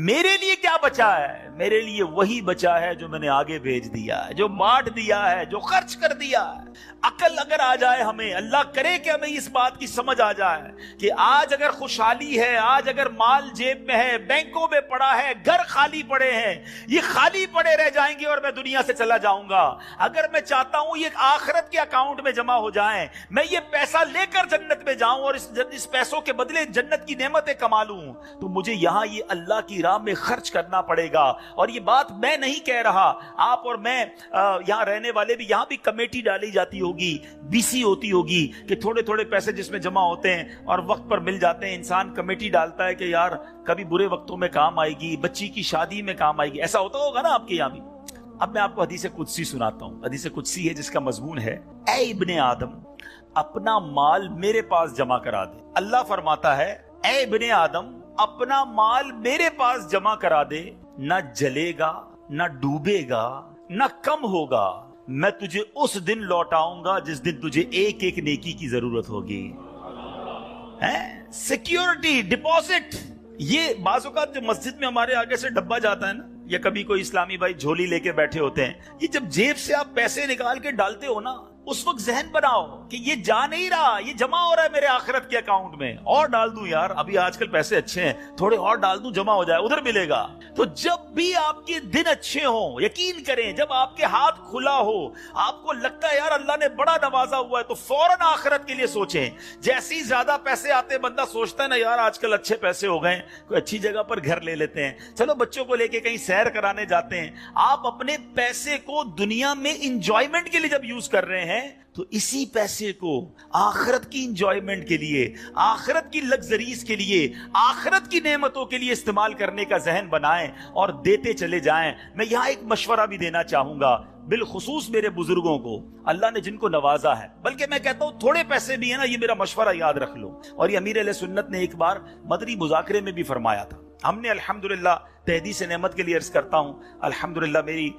میرے لیے کیا بچا ہے؟ میرے لیے وہی بچا ہے جو میں نے آگے بھیج دیا ہے، جو بانٹ دیا ہے، جو خرچ کر دیا ہے۔ عقل اگر آ جائے ہمیں، اللہ کرے کہ ہمیں اس بات کی سمجھ آ جائے کہ آج اگر خوشحالی ہے، آج اگر مال جیب میں ہے، بینکوں میں پڑا ہے، گھر خالی پڑے ہیں، یہ خالی پڑے رہ جائیں گے اور میں دنیا سے چلا جاؤں گا۔ اگر میں چاہتا ہوں یہ آخرت کے اکاؤنٹ میں جمع ہو جائیں، میں یہ پیسہ لے کر جنت میں جاؤں اور اس پیسوں کے بدلے جنت کی نعمتیں کما لوں، تو مجھے یہاں یہ اللہ کی راہ میں خرچ کرنا پڑے گا۔ اور یہ بات میں نہیں کہہ رہا، آپ اور میں یہاں رہنے والے بھی، یہاں بھی کمیٹی ڈالی جاتی ہوگی، BC ہوتی ہوگی کہ تھوڑے تھوڑے پیسے جس میں جمع ہوتے ہیں اور وقت پر مل جاتے ہیں، انسان کمیٹی ڈالتا ہے کہ یار کبھی برے وقتوں میں کام آئے گی، بچی کی شادی میں کام آئے گی۔ ایسا ہوتا ہوگا نا آپ کے یہاں بھی۔ اب میں آپ کو حدیث قدسی سناتا ہوں۔ حدیث قدسی ہے جس کا مضمون ہے، اے ابن آدم اپنا مال میرے پاس جمع کرا دے۔ اللہ فرماتا ہے، اے ابن آدم اپنا مال میرے پاس جمع کرا دے، نہ جلے گا، نہ ڈوبے گا، نہ کم ہوگا، میں تجھے اس دن لوٹاؤں گا جس دن تجھے ایک ایک نیکی کی ضرورت ہوگی۔ سیکیورٹی ڈپازٹ، یہ بعض اوقات جو مسجد میں ہمارے آگے سے ڈبہ جاتا ہے نا، یا کبھی کوئی اسلامی بھائی جھولی لے کے بیٹھے ہوتے ہیں، یہ جب جیب سے آپ پیسے نکال کے ڈالتے ہو نا، اس وقت ذہن بناؤ کہ یہ جا نہیں رہا، یہ جمع ہو رہا ہے میرے آخرت کے اکاؤنٹ میں، اور ڈال دوں یار، ابھی آج کل پیسے اچھے ہیں، تھوڑے اور ڈال دوں، جمع ہو جائے، ادھر ملے گا۔ تو جب بھی آپ کے دن اچھے ہوں، یقین کریں جب آپ کے ہاتھ کھلا ہو، آپ کو لگتا ہے یار اللہ نے بڑا نوازا ہوا ہے، تو فوراً آخرت کے لیے سوچیں۔ جیسے ہی زیادہ پیسے آتے بندہ سوچتا ہے نا یار آج کل اچھے پیسے ہو گئے، کوئی اچھی جگہ پر گھر لے لیتے ہیں، چلو بچوں کو لے کے کہیں سیر کرانے جاتے ہیں۔ آپ اپنے پیسے کو دنیا میں انجوائمنٹ کے لیے جب یوز کر رہے ہیں، تو اسی پیسے کو آخرت کی انجوائمنٹ کے لیے، آخرت کی لگزریز کے لیے، آخرت کی نعمتوں کے لیے استعمال کرنے کا ذہن بنائیں اور دیتے چلے جائیں۔ میں یہاں ایک مشورہ بھی دینا چاہوں گا، بالخصوص میرے بزرگوں کو، اللہ نے جن کو نوازا ہے، بلکہ میں کہتا ہوں تھوڑے پیسے بھی ہیں نا، یہ میرا مشورہ یاد رکھ لو۔ اور یہ امیر علیہ سنت نے ایک بار مدنی مذاکرے میں بھی فرمایا تھا۔ ہم نے الحمدللہ تحدیث نعمت کے لیے عرض کرتا ہوں، الحمدللہ میری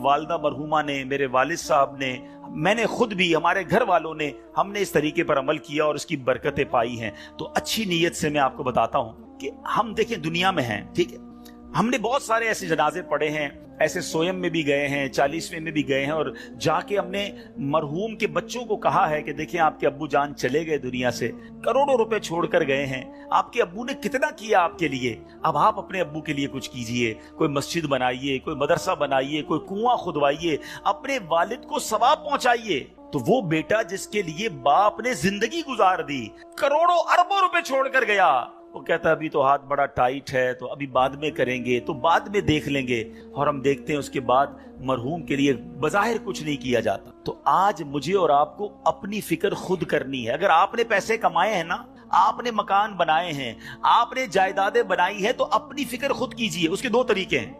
والدہ مرحومہ نے، میرے والد صاحب نے، میں نے خود بھی، ہمارے گھر والوں نے، ہم نے اس طریقے پر عمل کیا اور اس کی برکتیں پائی ہیں۔ تو اچھی نیت سے میں آپ کو بتاتا ہوں کہ ہم دیکھیں دنیا میں ہیں، ٹھیک ہے، ہم نے بہت سارے ایسے جنازے پڑھے ہیں، ایسے سویم میں بھی گئے ہیں، 40ویں میں بھی گئے ہیں، اور جا کے ہم نے مرحوم کے بچوں کو کہا ہے کہ دیکھیں آپ کے ابو جان چلے گئے دنیا سے، کروڑوں روپے چھوڑ کر گئے ہیں، آپ کے ابو نے کتنا کیا آپ کے لیے، اب آپ اپنے ابو کے لیے کچھ کیجئے، کوئی مسجد بنائیے، کوئی مدرسہ بنائیے، کوئی کنواں کھدوائیے، اپنے والد کو ثواب پہنچائیے۔ تو وہ بیٹا جس کے لیے باپ نے زندگی گزار دی، کروڑوں اربوں روپے چھوڑ کر گیا، وہ کہتا ہے ابھی تو ہاتھ بڑا ٹائٹ ہے، تو ابھی بعد میں کریں گے، تو بعد میں دیکھ لیں گے، اور ہم دیکھتے ہیں اس کے بعد مرحوم کے لیے بظاہر کچھ نہیں کیا جاتا۔ تو آج مجھے اور آپ کو اپنی فکر خود کرنی ہے۔ اگر آپ نے پیسے کمائے ہیں نا، آپ نے مکان بنائے ہیں، آپ نے جائیدادیں بنائی ہیں، تو اپنی فکر خود کیجئے۔ اس کے دو طریقے ہیں،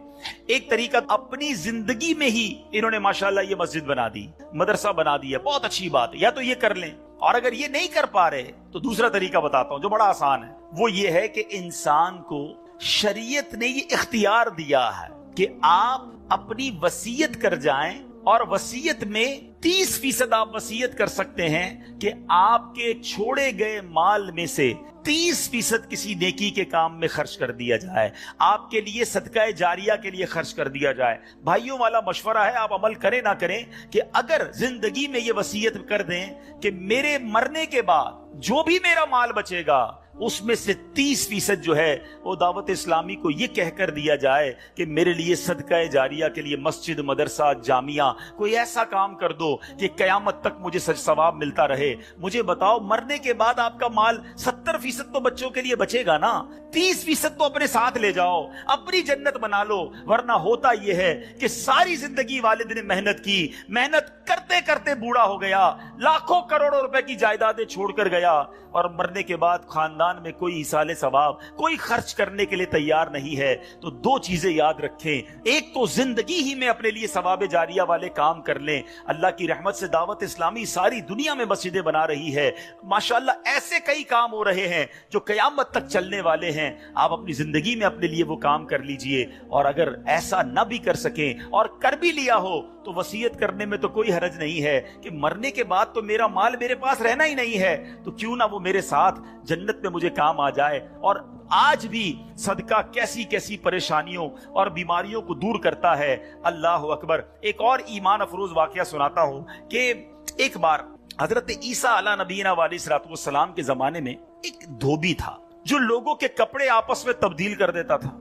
ایک طریقہ اپنی زندگی میں ہی انہوں نے ماشاءاللہ یہ مسجد بنا دی، مدرسہ بنا دیا، بہت اچھی بات ہے، یا تو یہ کر لیں، اور اگر یہ نہیں کر پا رہے تو دوسرا طریقہ بتاتا ہوں جو بڑا آسان ہے، وہ یہ ہے کہ انسان کو شریعت نے یہ اختیار دیا ہے کہ آپ اپنی وصیت کر جائیں، اور وصیت میں 30% آپ وصیت کر سکتے ہیں کہ آپ کے چھوڑے گئے مال میں سے 30% کسی نیکی کے کام میں خرچ کر دیا جائے، آپ کے لیے صدقہ جاریہ کے لیے خرچ کر دیا جائے۔ بھائیوں والا مشورہ ہے، آپ عمل کریں نہ کریں، کہ اگر زندگی میں یہ وصیت کر دیں کہ میرے مرنے کے بعد جو بھی میرا مال بچے گا اس میں سے 30% جو ہے وہ دعوت اسلامی کو یہ کہہ کر دیا جائے کہ میرے لیے صدقہ جاریہ کے لیے مسجد، مدرسہ، جامعہ، کوئی ایسا کام کر دو کہ قیامت تک مجھے ثواب ملتا رہے۔ مجھے بتاؤ مرنے کے بعد آپ کا مال 70% تو بچوں کے لیے بچے گا نا، 30% تو اپنے ساتھ لے جاؤ، اپنی جنت بنا لو۔ ورنہ ہوتا یہ ہے کہ ساری زندگی والد نے محنت کی، محنت کرتے کرتے کرتے بوڑھا ہو گیا, لاکھوں کروڑوں روپے کی جائیدادیں چھوڑ کر گیا, اور مرنے کے بعد خاندان میں کوئی ایصال ثواب, کوئی خرچ کرنے کے لیے تیار نہیں ہے. تو دو چیزیں یاد رکھیں, ایک تو زندگی ہی میں اپنے لیے ثواب جاریہ والے کام کر لیں. اللہ کی رحمت سے دعوت اسلامی ساری دنیا میں مسجدیں بنا رہی ہے ماشاءاللہ. ایسے کئی کام ہو رہے ہیں جو قیامت تک چلنے والے ہیں. آپ اپنی زندگی میں اپنے لیے وہ کام کر لیجئے, اور اگر ایسا نہ بھی کر سکیں اور کر بھی لیا ہو تو وصیت کرنے میں تو کوئی حرج نہیں ہے کہ مرنے کے بعد تو میرا مال میرے پاس رہنا ہی نہیں ہے, تو کیوں نہ وہ میرے ساتھ جنت میں مجھے کام آ جائے. اور آج بھی صدقہ کیسی کیسی پریشانیوں اور بیماریوں کو دور کرتا ہے. اللہ اکبر. ایک اور ایمان افروز واقعہ سناتا ہوں کہ ایک بار حضرت عیسیٰ علیہ نبینا علیہ الصلوۃ والسلام کے زمانے میں ایک دھوبی تھا جو لوگوں کے کپڑے آپس میں تبدیل کر دیتا تھا,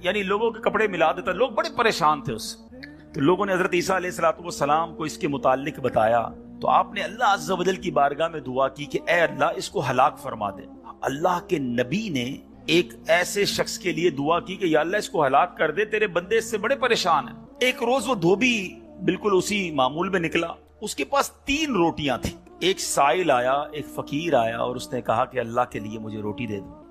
یعنی لوگوں کے کپڑے ملا دیتا. لوگ بڑے پریشان تھے اس سے. تو لوگوں نے حضرت عیسیٰ علیہ الصلوۃ والسلام کو اس کے متعلق بتایا, تو آپ نے اللہ عز و جل کی بارگاہ میں دعا کی کہ اے اللہ اس کو ہلاک فرما دے. اللہ کے نبی نے ایک ایسے شخص کے لیے دعا کی کہ یا اللہ اس کو ہلاک کر دے, تیرے بندے اس سے بڑے پریشان ہیں. ایک روز وہ دھوبی بالکل اسی معمول میں نکلا, اس کے پاس 3 روٹیاں تھیں. ایک سائل آیا, ایک فقیر آیا, اور اس نے کہا کہ اللہ کے لیے مجھے روٹی دے دو.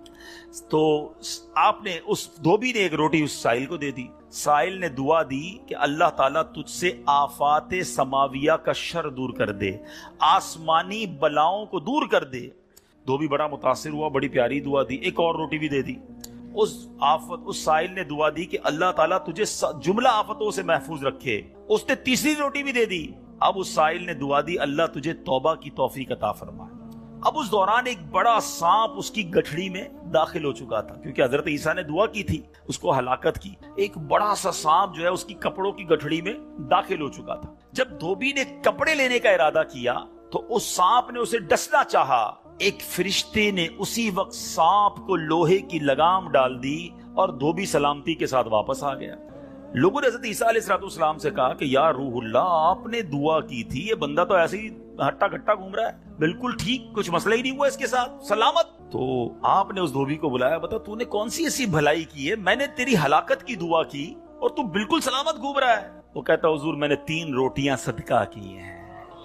تو آپ نے اس دھوبی نے ایک روٹی اس سائل کو دے دی. سائل نے دعا دی کہ اللہ تعالیٰ تجھ سے آفات سماویہ کا شر دور کر دے, آسمانی بلاؤں کو دور کر دے. دھوبی بڑا متاثر ہوا, بڑی پیاری دعا دی. ایک اور روٹی بھی دے دی. اس سائل نے دعا دی کہ اللہ تعالیٰ تجھے جملہ آفتوں سے محفوظ رکھے. اس نے تیسری روٹی بھی دے دی. اب اس سائل نے دعا دی اللہ تجھے توبہ کی توفیق عطا فرمائے. اب اس دوران ایک بڑا سانپ اس کی گٹھڑی میں داخل ہو چکا تھا, کیونکہ حضرت عیسیٰ نے دعا کی تھی اس کو ہلاکت کی. ایک بڑا سا سانپ جو ہے اس کی کپڑوں کی گٹھڑی میں داخل ہو چکا تھا. جب دھوبی نے کپڑے لینے کا ارادہ کیا تو اس سانپ نے اسے ڈسنا چاہا. ایک فرشتے نے اسی وقت سانپ کو لوہے کی لگام ڈال دی اور دھوبی سلامتی کے ساتھ واپس آ گیا. لوگوں نے حضرت عیسیٰ علیہ السلام سے کہا کہ یا روح اللہ, آپ نے دعا کی تھی, یہ بندہ تو ایسے ہی ہٹا گھٹا گھوم رہا ہے, بالکل ٹھیک, کچھ مسئلہ ہی نہیں ہوا اس کے ساتھ, سلامت. تو آپ نے اس دھوبی کو بلایا, بتا تو نے کون سی ایسی بھلائی کی ہے, میں نے تیری ہلاکت کی دعا کی اور تو بالکل سلامت گھوم رہا ہے. وہ کہتا حضور میں نے 3 روٹیاں صدقہ کی ہیں,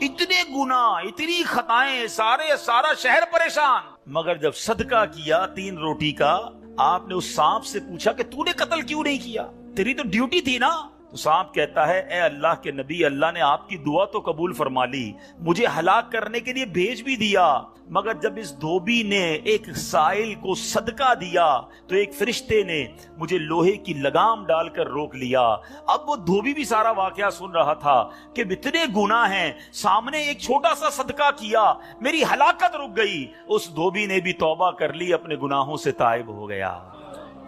اتنے گناہ, اتنی خطائیں, سارا شہر پریشان, مگر جب صدقہ کیا 3 روٹی کا, آپ نے اس سانپ سے پوچھا کہ تو نے قتل کیوں نہیں کیا, تیری تو ڈیوٹی تھی نا. تو سانپ کہتا ہے اے اللہ کے نبی, اللہ نے آپ کی دعا تو قبول فرما لی, مجھے ہلاک کرنے کے لیے بھیج بھی دیا, مگر جب اس دھوبی نے ایک سائل کو صدقہ دیا تو ایک فرشتے نے مجھے لوہے کی لگام ڈال کر روک لیا. اب وہ دھوبی بھی سارا واقعہ سن رہا تھا کہ اتنے گناہ ہیں, سامنے ایک چھوٹا سا صدقہ کیا, میری ہلاکت رک گئی. اس دھوبی نے بھی توبہ کر لی, اپنے گناہوں سے تائب ہو گیا.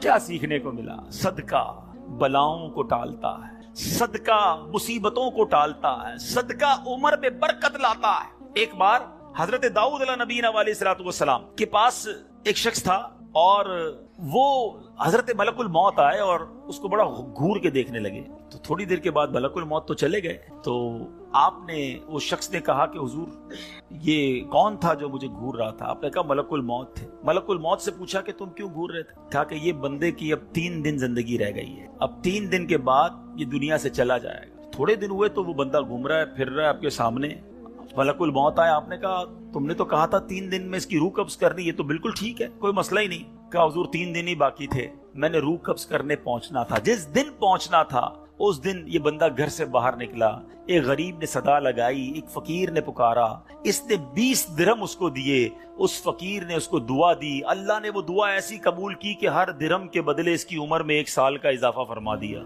کیا سیکھنے کو ملا؟ صدقہ بلاؤں کو ٹالتا ہے, صدقہ مصیبتوں کو ٹالتا ہے, صدقہ عمر میں برکت لاتا ہے. ایک بار حضرت داؤد علیہ نبینا علیہ الصلوۃ والسلام کے پاس ایک شخص تھا, اور وہ حضرت ملک الموت آئے اور اس کو بڑا گھور کے دیکھنے لگے. تو تھوڑی دیر کے بعد ملک الموت تو چلے گئے. تو آپ نے, اس شخص نے کہا کہ حضور یہ کون تھا جو مجھے گھور رہا تھا؟ آپ نے کہا ملک الموت تھے. ملک الموت سے پوچھا کہ تم کیوں گھور رہے تھے؟ کہا کہ یہ بندے کی اب 3 دن زندگی رہ گئی ہے, اب 3 دن کے بعد یہ دنیا سے چلا جائے گا. تھوڑے دن ہوئے تو وہ بندہ گھوم رہا ہے, پھر رہا ہے آپ کے سامنے. ملک الموت آیا, آپ نے کہا تم نے تو کہا تھا 3 دن میں اس کی روح قبض کرنی, یہ تو بالکل ٹھیک ہے, کوئی مسئلہ ہی نہیں. کہا حضور 3 دن ہی باقی تھے, میں نے روح قبض کرنے پہنچنا تھا. جس دن پہنچنا تھا اس دن یہ بندہ گھر سے باہر نکلا, ایک غریب نے صدا لگائی, ایک فقیر نے پکارا, اس نے 20 درہم اس کو دیے. اس فقیر نے اس کو دعا دی, اللہ نے وہ دعا ایسی قبول کی کہ ہر درہم کے بدلے اس کی عمر میں 1 سال کا اضافہ فرما دیا.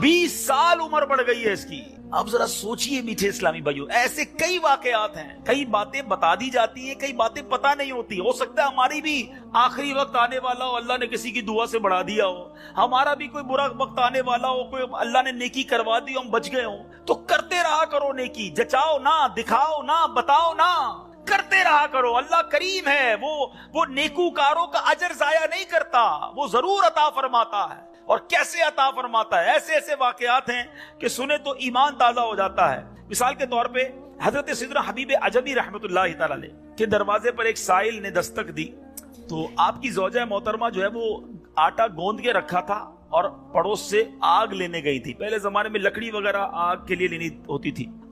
20 سال عمر بڑھ گئی ہے اس کی. اب ذرا سوچئے میٹھے اسلامی بھائیوں, ایسے کئی واقعات ہیں, کئی باتیں بتا دی جاتی ہیں, کئی باتیں پتہ نہیں ہوتی. ہو سکتا ہے ہماری بھی آخری وقت آنے والا ہو, اللہ نے کسی کی دعا سے بڑھا دیا ہو, ہمارا بھی کوئی برا وقت آنے والا ہو, کوئی اللہ نے نیکی کروا دی, ہم بچ گئے ہوں. تو کرتے رہا کرو نیکی, جچاؤ نہ, دکھاؤ نہ, بتاؤ نہ, کرتے رہا کرو. اللہ کریم ہے, وہ نیکوکاروں کا اجر ضائع نہیں کرتا, وہ ضرور عطا فرماتا ہے. اور کیسے عطا فرماتا ہے؟ ایسے ایسے واقعات ہیں کہ سنے تو ایمان تازہ ہو جاتا ہے. مثال کے طور پہ حضرت سیدنا حبیب عجمی رحمت اللہ تعالی علیہ کے دروازے پر ایک سائل نے دستک دی. تو آپ کی زوجہ محترمہ جو ہے وہ آٹا گوندھ کے رکھا تھا اور پڑوس سے آگ لینے گئی تھی. پہلے زمانے میں لکڑی وغیرہ آگ کے لیے لینی ہوتی تھی.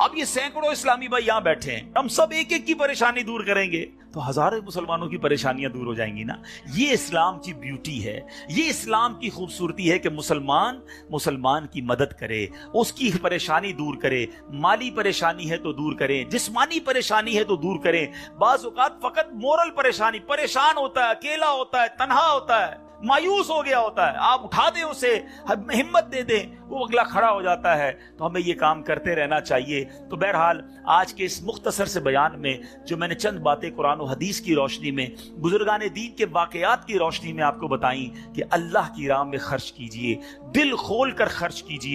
اب یہ سینکڑوں اسلامی بھائی یہاں بیٹھے ہیں, ہم سب ایک ایک کی پریشانی دور کریں گے تو ہزاروں مسلمانوں کی پریشانیاں دور ہو جائیں گی نا. یہ اسلام کی بیوٹی ہے, یہ اسلام کی خوبصورتی ہے کہ مسلمان کی مدد کرے, اس کی پریشانی دور کرے. مالی پریشانی ہے تو دور کریں, جسمانی پریشانی ہے تو دور کریں. بعض اوقات فقط مورل پریشان ہوتا ہے, اکیلا ہوتا ہے, تنہا ہوتا ہے, مایوس ہو گیا ہوتا ہے, آپ اٹھا دیں اسے, ہمت دے دیں, وہ اگلا کھڑا ہو جاتا ہے. تو ہمیں یہ کام کرتے رہنا چاہیے. تو بہرحال آج کے اس مختصر سے بیان میں جو میں نے چند باتیں قرآن و حدیث کی روشنی میں, بزرگان دین کے واقعات کی روشنی میں آپ کو بتائیں کہ اللہ کی راہ میں خرچ کیجئے, دل کھول کر خرچ کیجئے.